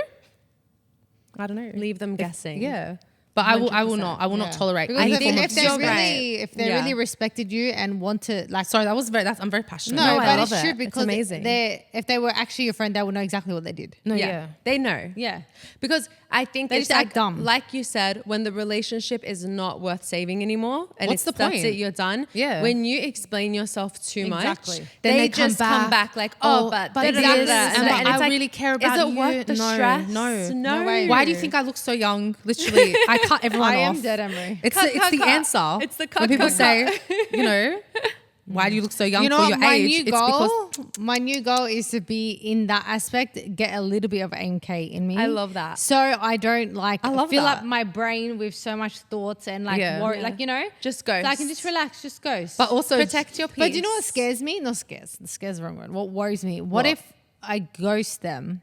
I don't know. Leave them guessing. Yeah. But I will 100%. not. I will not Yeah. tolerate Because any if, form they, of if they You're really, right. if they Yeah. really respected you and want to like, Sorry, I'm very passionate. no, I but love it's true it. It's because amazing. if they were actually your friend, they would know exactly what they did. No, Yeah. yeah. They know. Yeah. Because I think They it's just act like, dumb. like you said, when the relationship is not worth saving anymore, and What's it's the point? that's it, you're done. Yeah. When you explain yourself too Exactly. much, Then they they come just come back, back like, oh, but this, da-da-da-da-da. and And I it's like, really care about is it you. worth the No, stress? no. No way. Why do you think I look so young? Literally, I cut everyone I off. am dead, Emery. It's Cut, it's cut, the cut. answer. It's the when cut, people cut, say, you know, why do you look so young You know for what? your My age? new It's because goal, my new goal is to be in that aspect, get a little bit of AMK in me. I love that. So I don't like I love fill that. up my brain with so much thoughts and like Yeah. worry, Yeah. like you know, Just ghost. so I can just relax, just ghost. but also Protect your peace. But do you know what scares me? Not scares. Scares the wrong word. What worries me? What What? if I ghost them?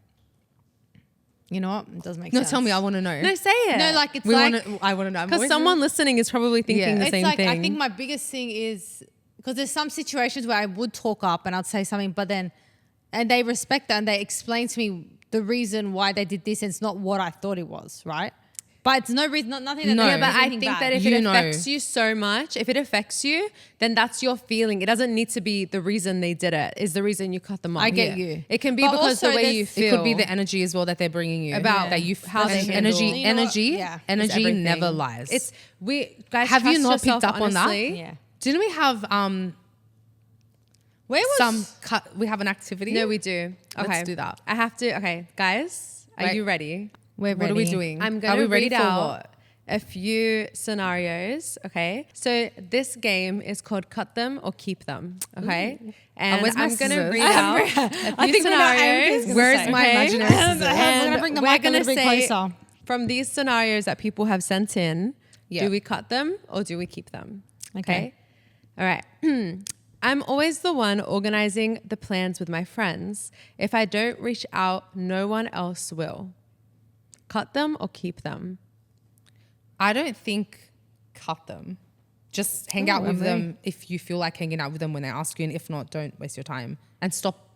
You know what? It doesn't make No, sense. tell me. I want to know. No, say it. No, like it's we like want to. I want to know. because someone listening is probably thinking Yeah. the it's same like thing. I think my biggest thing is because there's some situations where I would talk up and I'd say something, but then and they respect that and they explain to me the reason why they did this and it's not what I thought it was, right? But it's no reason, nothing that No. they Yeah, did but I anything think bad. that if You it know. affects you so much, if it affects you, then that's your feeling. It doesn't need to be the reason they did it. Is the reason you cut them off. I get you. It can be But because the also way there's- you It feel. It could be the energy as well that they're bringing you About that you how they and handle- energy. You know what? Energy. Yeah. Is Energy everything. never lies. It's we guys. Have you trust not yourself, picked up on that? honestly. Yeah. Didn't we have Where was we have an activity? No, we do. Okay, Let's do that. I have to. Okay, guys, are Right. you ready? We're What are we ready. doing? I'm Are gonna we ready read for out what? a few scenarios. Okay, so this game is called Cut Them or Keep Them. Okay, and where's my I'm gonna scissors? read out a few think we know what Anka's scenarios. gonna Where's say. my imaginary scissors? I'm gonna bring the mic a little bit closer. From these scenarios that people have sent in, Yeah. do we cut them or do we keep them? Okay. All right. I'm always the one organizing the plans with my friends. If I don't reach out, no one else will. Cut them or keep them? I don't think cut them. Just hang out with them if you feel like hanging out with them when they ask you, and if not, don't waste your time and stop.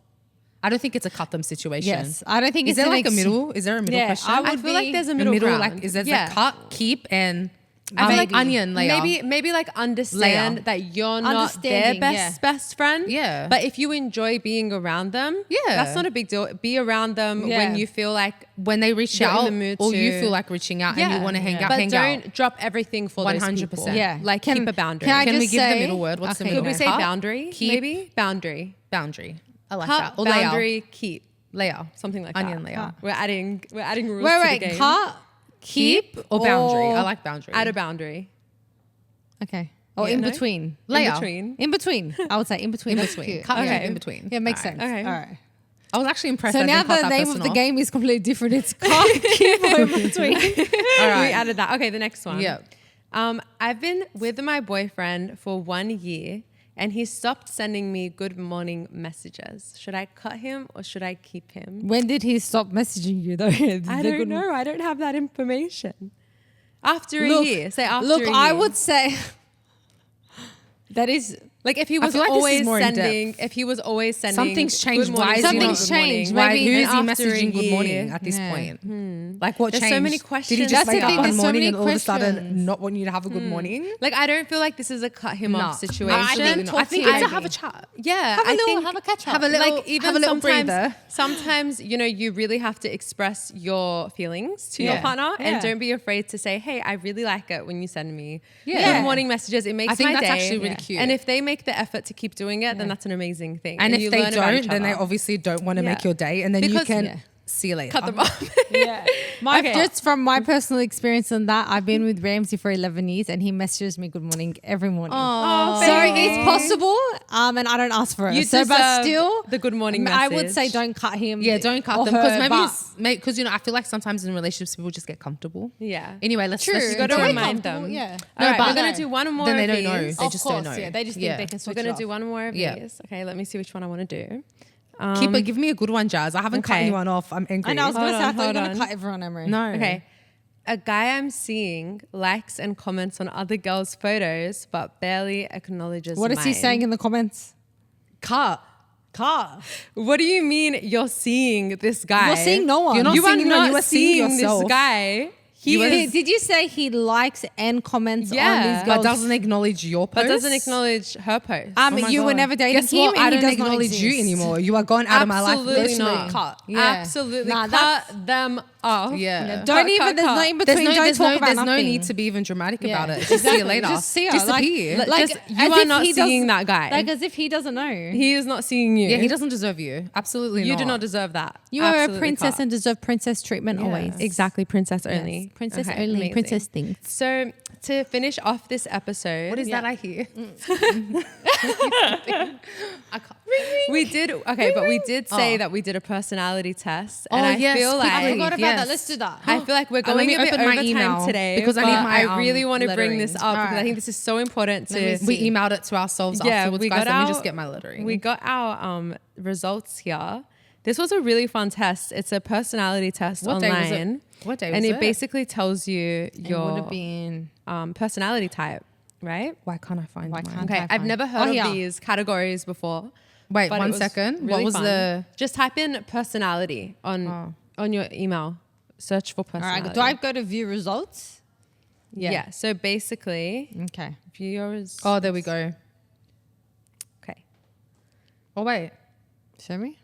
I don't think it's a cut them situation. Yes, I don't think Is it's there an like a ex- middle? Is there a middle Yeah, question? I I would feel like be there's a a middle, middle, ground. like is there Yeah. a cut, keep, and I feel like onion layer? Maybe like understand Layer. that you're not their Understanding, best friend. Yeah. But if you enjoy being around them, Yeah. that's not a big deal. Be around them Yeah. when you feel like when they reach You're in out, the mood or you to- feel like reaching out and you want to hang out, but hang don't out. drop everything for those 100%. people. Yeah. Like Can- keep a boundary. can I Can we just give the say- middle word? What's the Okay, middle Could we word? say Cut, boundary? keep, Maybe boundary. boundary. I like Cut, that. Or layer. boundary, keep. Layer. Something like Onion that. layer. We're adding rules Wait, to wait, the game. cut, Keep or boundary. I like boundary. Add a boundary. Okay. Or Yeah. in No? between. Layer. In between. In between. I would say in between. In That's between. cute. Cut Yeah. in between. Yeah, makes Alright. sense. Okay. All right. I was actually impressed. So I now didn't cut the that name person of the off. game is completely different. It's cut, keep, or in between. All We right. added that. Okay, the next one. Yeah. I've been with my boyfriend for 1 year and he stopped sending me good morning messages. Should I cut him or should I keep him? When did he stop messaging you though? I don't know. I don't have that information. After a year. Say after a year. I would say that is like if he I was feel like this is always more in sending, depth. if he was always sending Something's changed. good Why morning, is he good not Something's good morning? changed. Why, Maybe- who is he and after a messaging good morning year- at this Yeah. point? Like what There's changed? so many Did he questions just That's wake the up thing, one there's so morning many and all of a sudden questions. not want you to have a good morning? Like I don't feel like this is a cut him off No. situation. Absolutely not. I think it's to have a chat. Yeah, Have a I little- think have a catch up. Have a little, like even have a little sometimes, breather. sometimes you know you really have to express your feelings to your Yeah. partner, Yeah. and don't be afraid to say, "Hey, I really like it when you send me Yeah. good morning messages. It makes I think my that's day." actually really cute. And if they make the effort to keep doing it, then that's an amazing thing. And if you they learn about don't, each then they other. obviously don't want to make Yeah. your day. And then Because- you can Yeah. see you later. cut them off. Yeah. Just from my personal experience on that, I've been with Ramsey for 11 years and he messages me good morning every morning. Oh, So it's possible, and I don't ask for it. You so, but deserve still, the good morning I would message. say don't cut him. Yeah, don't cut or them her, because because I feel like sometimes in relationships people just get comfortable. Yeah. Anyway, let's True. just You gotta Very remind comfortable, them. yeah. All right, but we're gonna do one more. Then they of don't know. these. They Of just course, don't know. yeah. They just think they can We're switch gonna it off. do one more of Yeah. these. Okay, let me see which one I want to do. Give me a good one, Jazz. I haven't cut Okay. anyone off. I'm angry. I know, I was going to say, I thought you were hold going on. to cut everyone, Emery. No. Okay. A guy I'm seeing likes and comments on other girls' photos, but barely acknowledges What is he mine. saying in the comments? Cut. Cut. What do you mean you're seeing this guy? You're seeing no one. You're not You are seeing anyone, not you are seeing seeing this yourself. guy. Did you say he likes and comments on Yeah. these But girls? doesn't acknowledge your post. but doesn't acknowledge her post. Oh my you were God. never dating Guess him what? and I he don't does not acknowledge you exist. anymore. You are gone out of my life. Absolutely Literally. not. Cut. Yeah. Absolutely Nah, cut them off. Yeah. Don't even, there's no in between, don't talk about there's nothing. no need to be even dramatic Yeah. about it. Just see you Exactly. later. Just see her. Disappear. Like, Just- you as are if not he seeing doesn't- that guy. Like as if he doesn't know. He is not seeing you. yeah, he doesn't deserve you. Absolutely You not. do not deserve that. You are a Absolutely princess cut. and deserve princess treatment always. Exactly, princess Yes. only. Princess Okay, only. amazing. Princess things. So to finish off this episode, What is that I hear? I can't. we did say that we did a personality test, and Oh, I yes, feel quickly. like I forgot about Yes. that. Let's do that. I feel like we're Let going me a bit open my over time email today because I but need my, I really want to bring this lettering. up because I Alright. think this is so important Let me to. We emailed it to ourselves afterwards, we guys. got Let me our- just get my lettering. We got our results here. This was a really fun test. It's a personality test What day was it? online. What day and was it it? basically tells you It would your have been. personality type, right? Why can't I find Why mine? can't Okay, I I've find- never heard Oh, of yeah. these categories before. Wait, but it 1 was second. What really was fun. the... Just type in personality on your email. Search for All personality. right. Do I go to view results? Yeah. So basically, Okay. viewers. Oh, there we go. Okay. Oh, wait. Show me.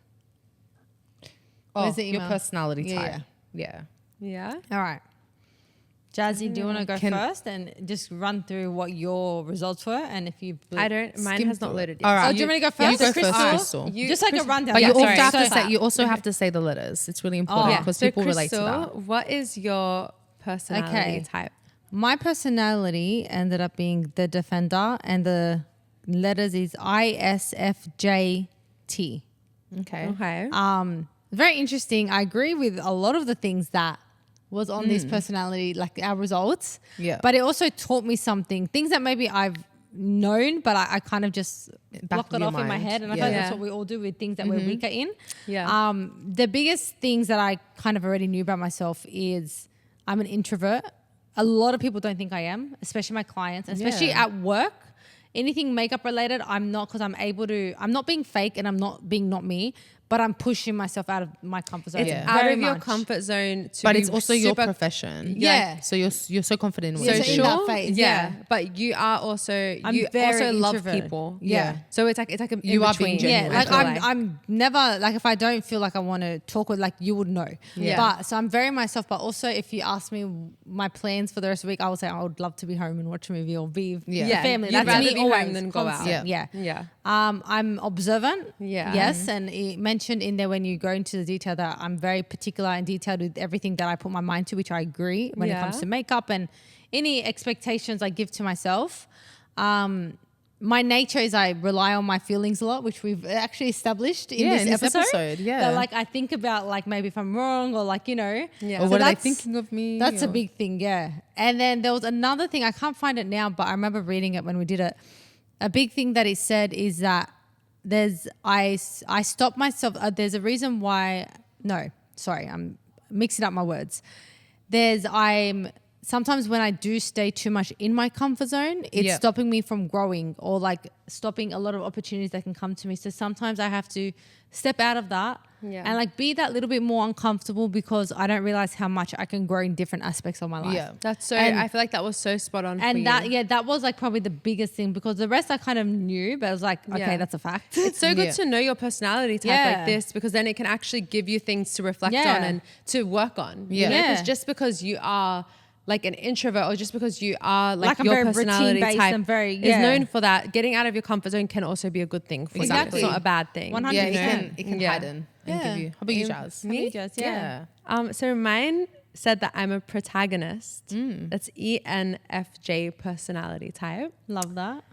Oh, Where's the your email? personality Yeah, type. Yeah. Yeah. All right. Jazzy, do you want to go Can- first and just run through what your results were and if you? I don't. Mine Skim has not through it. loaded yet. All right. Oh, do you want me to go Yeah, first? you go Crystal? first, Crystal. You- Just like a Crystal- rundown. But Yeah, you also sorry. have to So- say you also have to say the letters. It's really important because So people relate to Crystal, that. what is your personality Okay. type? My personality ended up being the defender, and the letters is ISFJT. Okay. Okay. Very interesting. I agree with a lot of the things that was on this personality, like our results. Yeah. But it also taught me something, things that maybe I've known, but I kind of just block of it your off in my mind. head. And I Yeah. feel like that's Yeah. what we all do with things that we're weaker in. Yeah. The biggest things that I kind of already knew about myself is I'm an introvert. A lot of people don't think I am, especially my clients, especially Yeah. at work. Anything makeup related, I'm not, because I'm not being fake and I'm not being not me, but I'm pushing myself out of my comfort zone. It's Yeah. out very of your much. comfort zone to But be it's also your super- profession. Yeah. So you're so confident in So what Yeah, you in do. that phase, yeah. yeah. But you are also I'm you very also love introvert. people. Yeah. So it's like a You are in-between, being genuine. Yeah, I like feel I'm never like, if I don't feel like I want to talk with, like, you would know. Yeah. But so I'm very myself. But also, if you ask me my plans for the rest of the week, I would say I would love to be home and watch a movie or be with Yeah. the Yeah, family. you'd That's rather me be home always. than go out. constant. Yeah. Yeah. I'm observant. Yeah. Yes, and it mentioned in there when you go into the detail that I'm very particular and detailed with everything that I put my mind to, which I agree when it Yeah. comes to makeup and any expectations I give to myself. My nature is I rely on my feelings a lot, which we've actually established in this episode. Yeah. That, like, I think about, like, maybe if I'm wrong or, like, Yeah. Or So what are they that's- thinking of me? That's a Or- big thing, yeah. And then there was another thing, I can't find it now, but I remember reading it when we did it. A big thing that it said is that I stop myself. There's a reason why. No, sorry, I'm mixing up my words. Sometimes when I do stay too much in my comfort zone, it's Yeah. stopping me from growing or, like, stopping a lot of opportunities that can come to me. So sometimes I have to step out of that Yeah. and, like, be that little bit more uncomfortable because I don't realize how much I can grow in different aspects of my life. Yeah. That's so. And- I feel like that was so spot on. for And you. that was, like, probably the biggest thing, because the rest I kind of knew, but I was like, okay, Yeah. that's a fact. It's so good Yeah. to know your personality type Yeah. like this, because then it can actually give you things to reflect Yeah. on and to work on. Yeah. Because Yeah. just because you are like an introvert or just because you are Like I'm your very personality routine-based type and very- is yeah. known for that, getting out of your comfort zone can also be a good thing for Exactly. you. It's not a bad thing. 100%. Yeah, Yeah. it can Yeah. heighten and give you. How about you, Jazz? Me? Yeah. So mine said that I'm a protagonist. Mm. That's ENFJ personality type. Love that.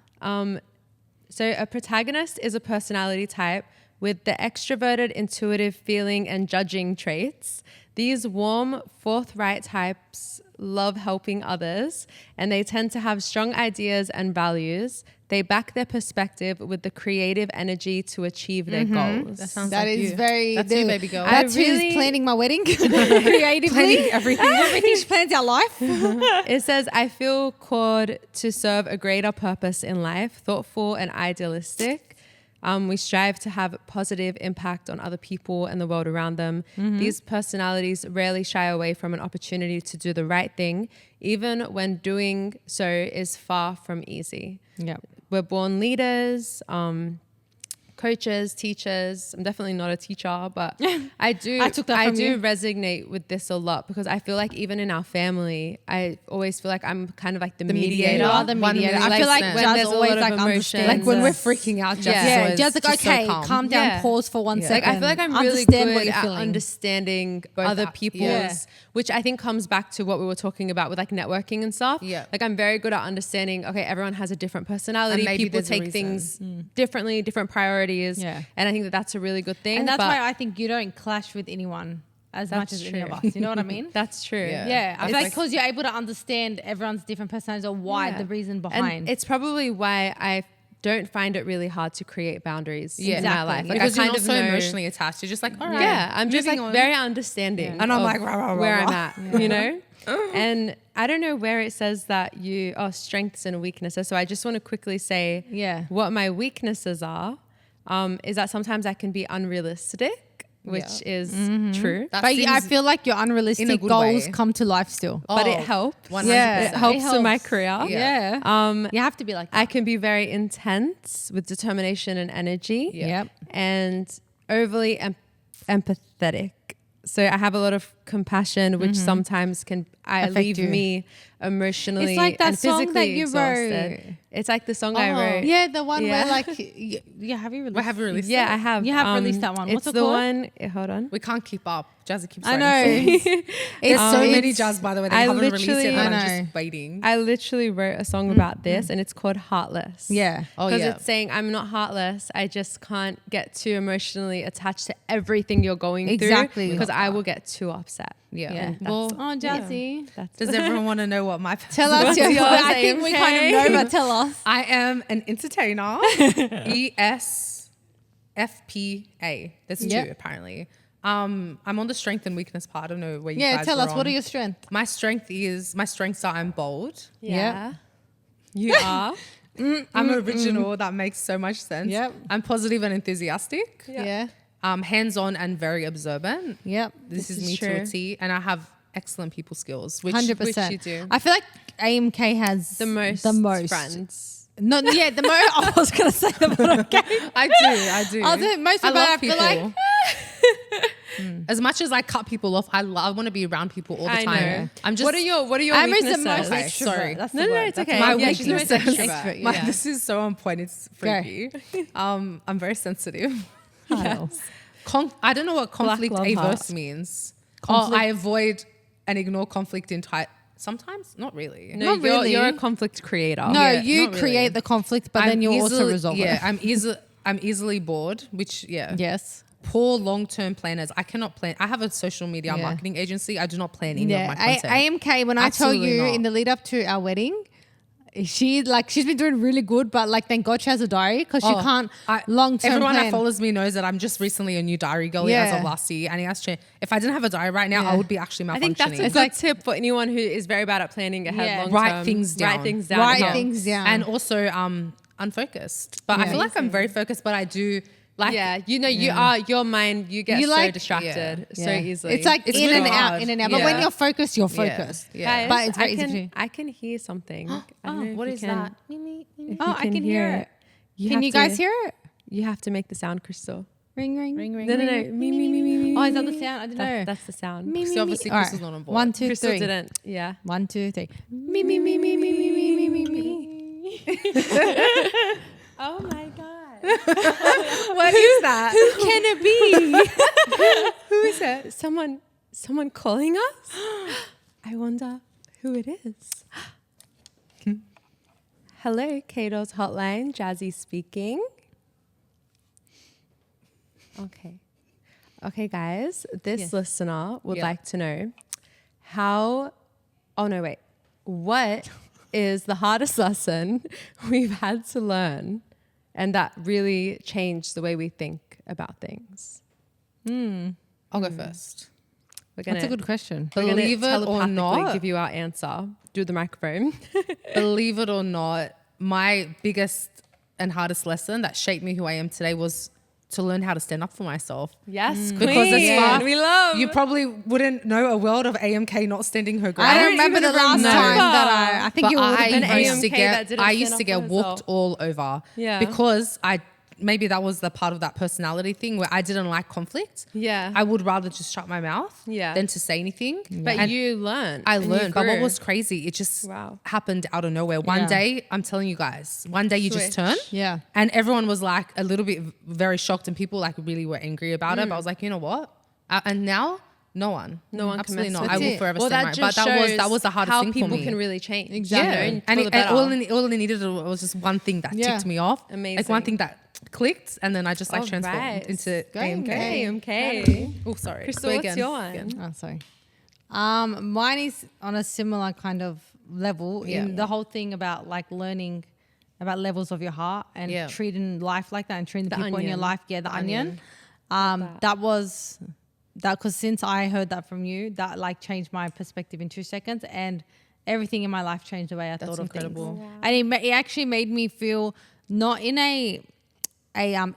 So a protagonist is a personality type with the extroverted, intuitive feeling and judging traits. These warm, forthright types love helping others, and they tend to have strong ideas and values. They back their perspective with the creative energy to achieve their goals. That sounds That like is you. very. That's you, baby girl. That's I really- who's planning my wedding. Creatively. Planning everything. Everything she plans our life. It says, I feel called to serve a greater purpose in life, thoughtful and idealistic. We strive to have a positive impact on other people and the world around them. These personalities rarely shy away from an opportunity to do the right thing, even when doing so is far from easy. Yeah. We're born leaders, coaches, teachers. I'm definitely not a teacher, but I took that from do you. resonate with this a lot because I feel like even in our family, I always feel like I'm kind of like the mediator. You are the mediator. I feel like when Jazz there's a always lot of like emotion. understands. Like when we're us. freaking out, Jazz Yeah. is Yeah, always Jazz like, just so okay, calm. calm down, Yeah. pause for 1 Yeah. second. Like I feel like I'm really Understand good what you're at feeling. understanding Both other are- people's, yeah. which I think comes back to what we were talking about with like networking and stuff. Yeah. Like I'm very good at understanding, okay, everyone has a different personality. And maybe People there's a take reason. things differently, different priorities. Yeah. And I think that that's a really good thing. And that's but why I think you don't clash with anyone as much That's as any of true. us. You know what I mean? that's true. Yeah. Yeah, I feel like like- because you're able to understand everyone's different personalities or why, Yeah. the reason And behind. it's probably why I don't find it really hard to create boundaries in my Exactly. life. Like Because I you're kind not of so know, emotionally attached. You're just like, all right. Yeah, I'm just like moving on. very understanding. And I'm of like, rah, rah, rah, where rah. I'm at, you know? And I don't know where it says that strengths and weaknesses. So I just want to quickly say Yeah. what my weaknesses are, is that sometimes I can be unrealistic, which is true. That but I seems- feel like your in a unrealistic good goals way. come to life still. But it Oh, helps. 100%. Yeah. It helps It with my helps. career. Yeah. You have to be like that. I can be very intense with determination and energy. Yeah. Yep. And overly empathetic. So I have a lot of compassion, which sometimes can Affect leave you. me emotionally It's like that and song that physically you exhausted. wrote. It's like the song I wrote. Yeah, the one Yeah. where like, yeah, have you released? What have you released? Yeah, it? I have. You have released that one. What's It's it the called? one. Hold on. We can't keep up. Jazzy keeps I writing know. songs. There's so It's- many Jazz, by the way. They I haven't released it, literally- and I I'm know. just waiting. I literally wrote a song about this, and it's called Heartless. Yeah. Oh, Because yeah. it's saying I'm not heartless. I just can't get too emotionally attached to everything you're going Exactly. through because I will get too upset. Yeah. Yeah. Well, Oh, Jazzy. That's does everyone want to know what my Tell us What's your. yours, I think we kind of know, but tell us. I am an entertainer. ESFPA. There's two Yep. apparently. I'm on the strength and weakness part. I don't know where you Yeah, guys tell were us what on. are your strengths? My strengths are I'm bold. Yeah. You are. I'm original. That makes so much sense. Yep. I'm positive and enthusiastic. Yeah. Hands-on and very observant. Yep. This is is me to a true. T, and I have excellent people skills, which 100%. you do. I feel like AMK has The most friends. friends. No, yeah, the most. I was gonna say the most. Okay. I do. I was most people. I feel like As much as I cut people off, I want to be around people all the I time. know. I'm just. What are your Amber's weaknesses? the most Okay, extrovert. sorry. That's No, the no, word. it's That's okay. the My word. Yeah, she's the most weaknesses. extrovert, My- yeah. This is so on point. It's freaky. I'm very sensitive. Yes. I don't know what conflict love averse heart. means. Conflict- I avoid and ignore conflict entirely. Sometimes, not really. No, Not you're, really. you're a conflict creator. No, Yeah, you not really. create the conflict, but then you also resolve it. I'm easily bored, which Yes. poor long-term planners. I cannot plan. I have a social media Yeah. marketing agency. I do not plan any of Yeah. my content. AMK, when I tell Absolutely you not. in the lead up to our wedding, she's been doing really good, but like thank God she has a diary because she can't long term Everyone plan. that follows me knows that I'm just recently a new diary girl as Yeah. of last year, and he has changed. If I didn't have a diary right now, Yeah. I would be actually malfunctioning. I think that's a good tip for anyone who is very bad at planning ahead Yeah. long Write term. things down. Write things down. Write Yeah. things down. and also unfocused. But I Yeah. feel like I'm very focused, but I do like Yeah, you know, you are your mind. You get You so like- distracted so Yeah. easily. It's like It's in really and out, hard. in and out. But Yeah. when you're focused, you're Yeah. focused. Yeah. Guys, But it's very easy to do. I can hear something. I don't know if what you is can- that? if Oh, you I can hear it. Can have you guys to- hear it? You have to make the sound, Crystal. Ring, ring, Ring, ring. No, no, no. Me, me, me, me, me. Oh, is that the sound? I don't know. That's the sound. Me, me, So me. obviously All Crystal's not on board. 1, 2, Crystal 3. didn't. Yeah. 1, 2, 3. Me, me, me, me, me, me, me, me, me, me. Oh my God. What is that? Who can it be? Who is it? Someone calling us? I wonder who it is. Hello, K Doll's Hotline. Jazzy speaking. Okay, guys. This listener would like to know what is the hardest lesson we've had to learn and that really changed the way we think about things? I'll go first. That's a good question. We're gonna Believe it or telepathically not, give you our answer. Do the microphone. believe it or not, my biggest and hardest lesson that shaped me who I am today was to learn how to stand up for myself. Yes, Because as far we love. you probably wouldn't know a world of AMK not standing her ground. I don't remember the last remember. time that I think But you would have I been an used to AMK that get didn't I stand used up to for get herself. walked all over. Yeah. Because maybe that was the part of that personality thing where I didn't like conflict. Yeah. I would rather just shut my mouth Yeah. than to say anything. But And you learned. I and you learned. But what grew. was crazy, it just Wow. happened out of nowhere. One Yeah. day, I'm telling you guys, one day you just Switch. turn. Yeah. And everyone was like a little bit very shocked and people like really were angry about it. But I was like, you know what? And now, no one can absolutely mess not. with I will it. forever Well, stand that right. just But that was the shows hardest how thing for people me. can really change. Exactly. You know, And, for the and better. all it needed was just one thing that Yeah. ticked me off. Like Amazing. one thing that clicked, and then I just like All transformed right. into Go AMK. AMK. Oh, sorry. Crystal, Go what's again. your one? Oh, sorry. Mine is on a similar kind of level Yeah. in the whole thing about like learning about levels of your heart and Yeah. treating life like that and treating the people in your onion. life. Yeah, the onion. that. That was that because since I heard that from you, that like changed my perspective in 2 seconds and everything in my life changed the way I thought of incredible. things. And it actually made me feel not in a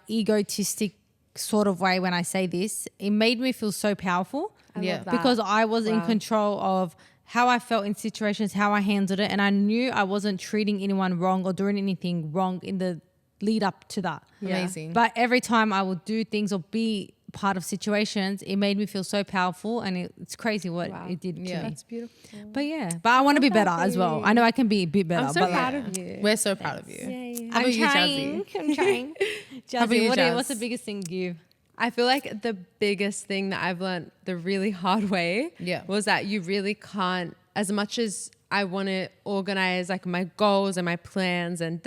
egotistic sort of way when I say this. It made me feel so powerful. I Yeah. love that. Because I was in Wow. control of how I felt in situations, how I handled it, and I knew I wasn't treating anyone wrong or doing anything wrong in the lead up to that. Yeah. Amazing. But every time I would do things or be part of situations, it made me feel so powerful, and it's crazy what Wow. it did to Yeah. me. That's beautiful. But yeah, but I want to be better as well. I know I can be a bit better. I'm so but proud like, of you. We're so proud of you. Yay. How about you, trying. Jazzy? I'm trying. How about Jazzy, you, what's the Jazz? biggest thing you? I feel like the biggest thing that I've learned the really hard way Yeah. was that you really can't, as much as I want to organize like my goals and my plans and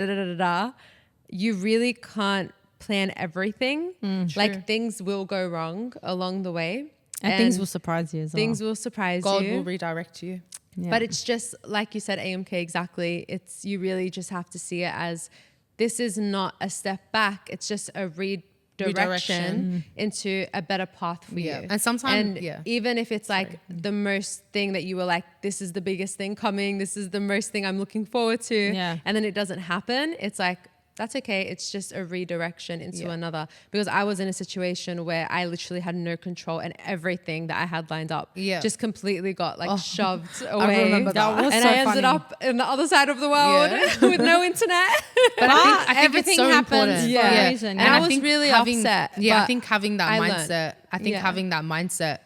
you really can't plan everything. Like things will go wrong along the way. And things will surprise you as well. Things will surprise God you. will redirect you. Yeah. But it's just like you said, AMK, exactly. It's you really just have to see it as this is not a step back. It's just a redirection into a better path for Yeah. you. And sometimes- yeah. even if it's like the most thing that you were like, this is the biggest thing coming. This is the most thing I'm looking forward to. Yeah. And then it doesn't happen. It's like, that's okay. It's just a redirection into Yeah. another. Because I was in a situation where I literally had no control and everything that I had lined up Yeah. just completely got like shoved away. remember that. was and so I ended funny. up in the other side of the world Yeah. with no internet. But I think everything it's so happens important. for Yeah. a reason. And I yeah. was think really having, upset, Yeah, I but think having that I learned. mindset, having that mindset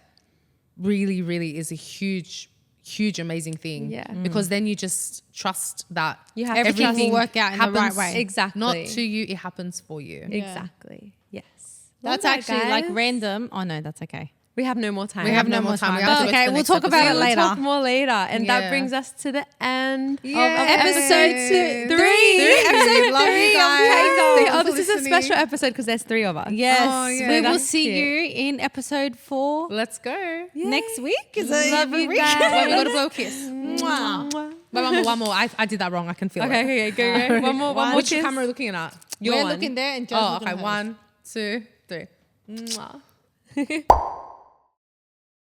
really, really is a huge, amazing thing. Yeah. Because then you just trust that You have to Everything trust- will work out in the right happens way. Exactly. Not to you, it happens for you. Exactly. Yes. That's Love that, actually like guys. random. Oh no, that's okay. We have no more time. We have no more time. We have to But go to okay, the we'll next talk about episode. it later. We'll talk more later. And that Yeah. brings us to the end Yeah. of episode Yay. 3. Episode Love you 3 of guys. K Doll. Thank you Oh, for this is a listening. special episode because there's 3 of us. Yes, Oh, yeah. we will That's see cute. you in episode 4 Let's go. next week. Is it Love every you week? guys. Wait, we got to blow a kiss. Mwah. Wait, one more. I did that wrong. I can feel it. Okay, go. One more Which kiss. camera are we looking at? We're one. looking there and Joe's Oh, looking okay. at hers. 1, 2, 3. Mwah.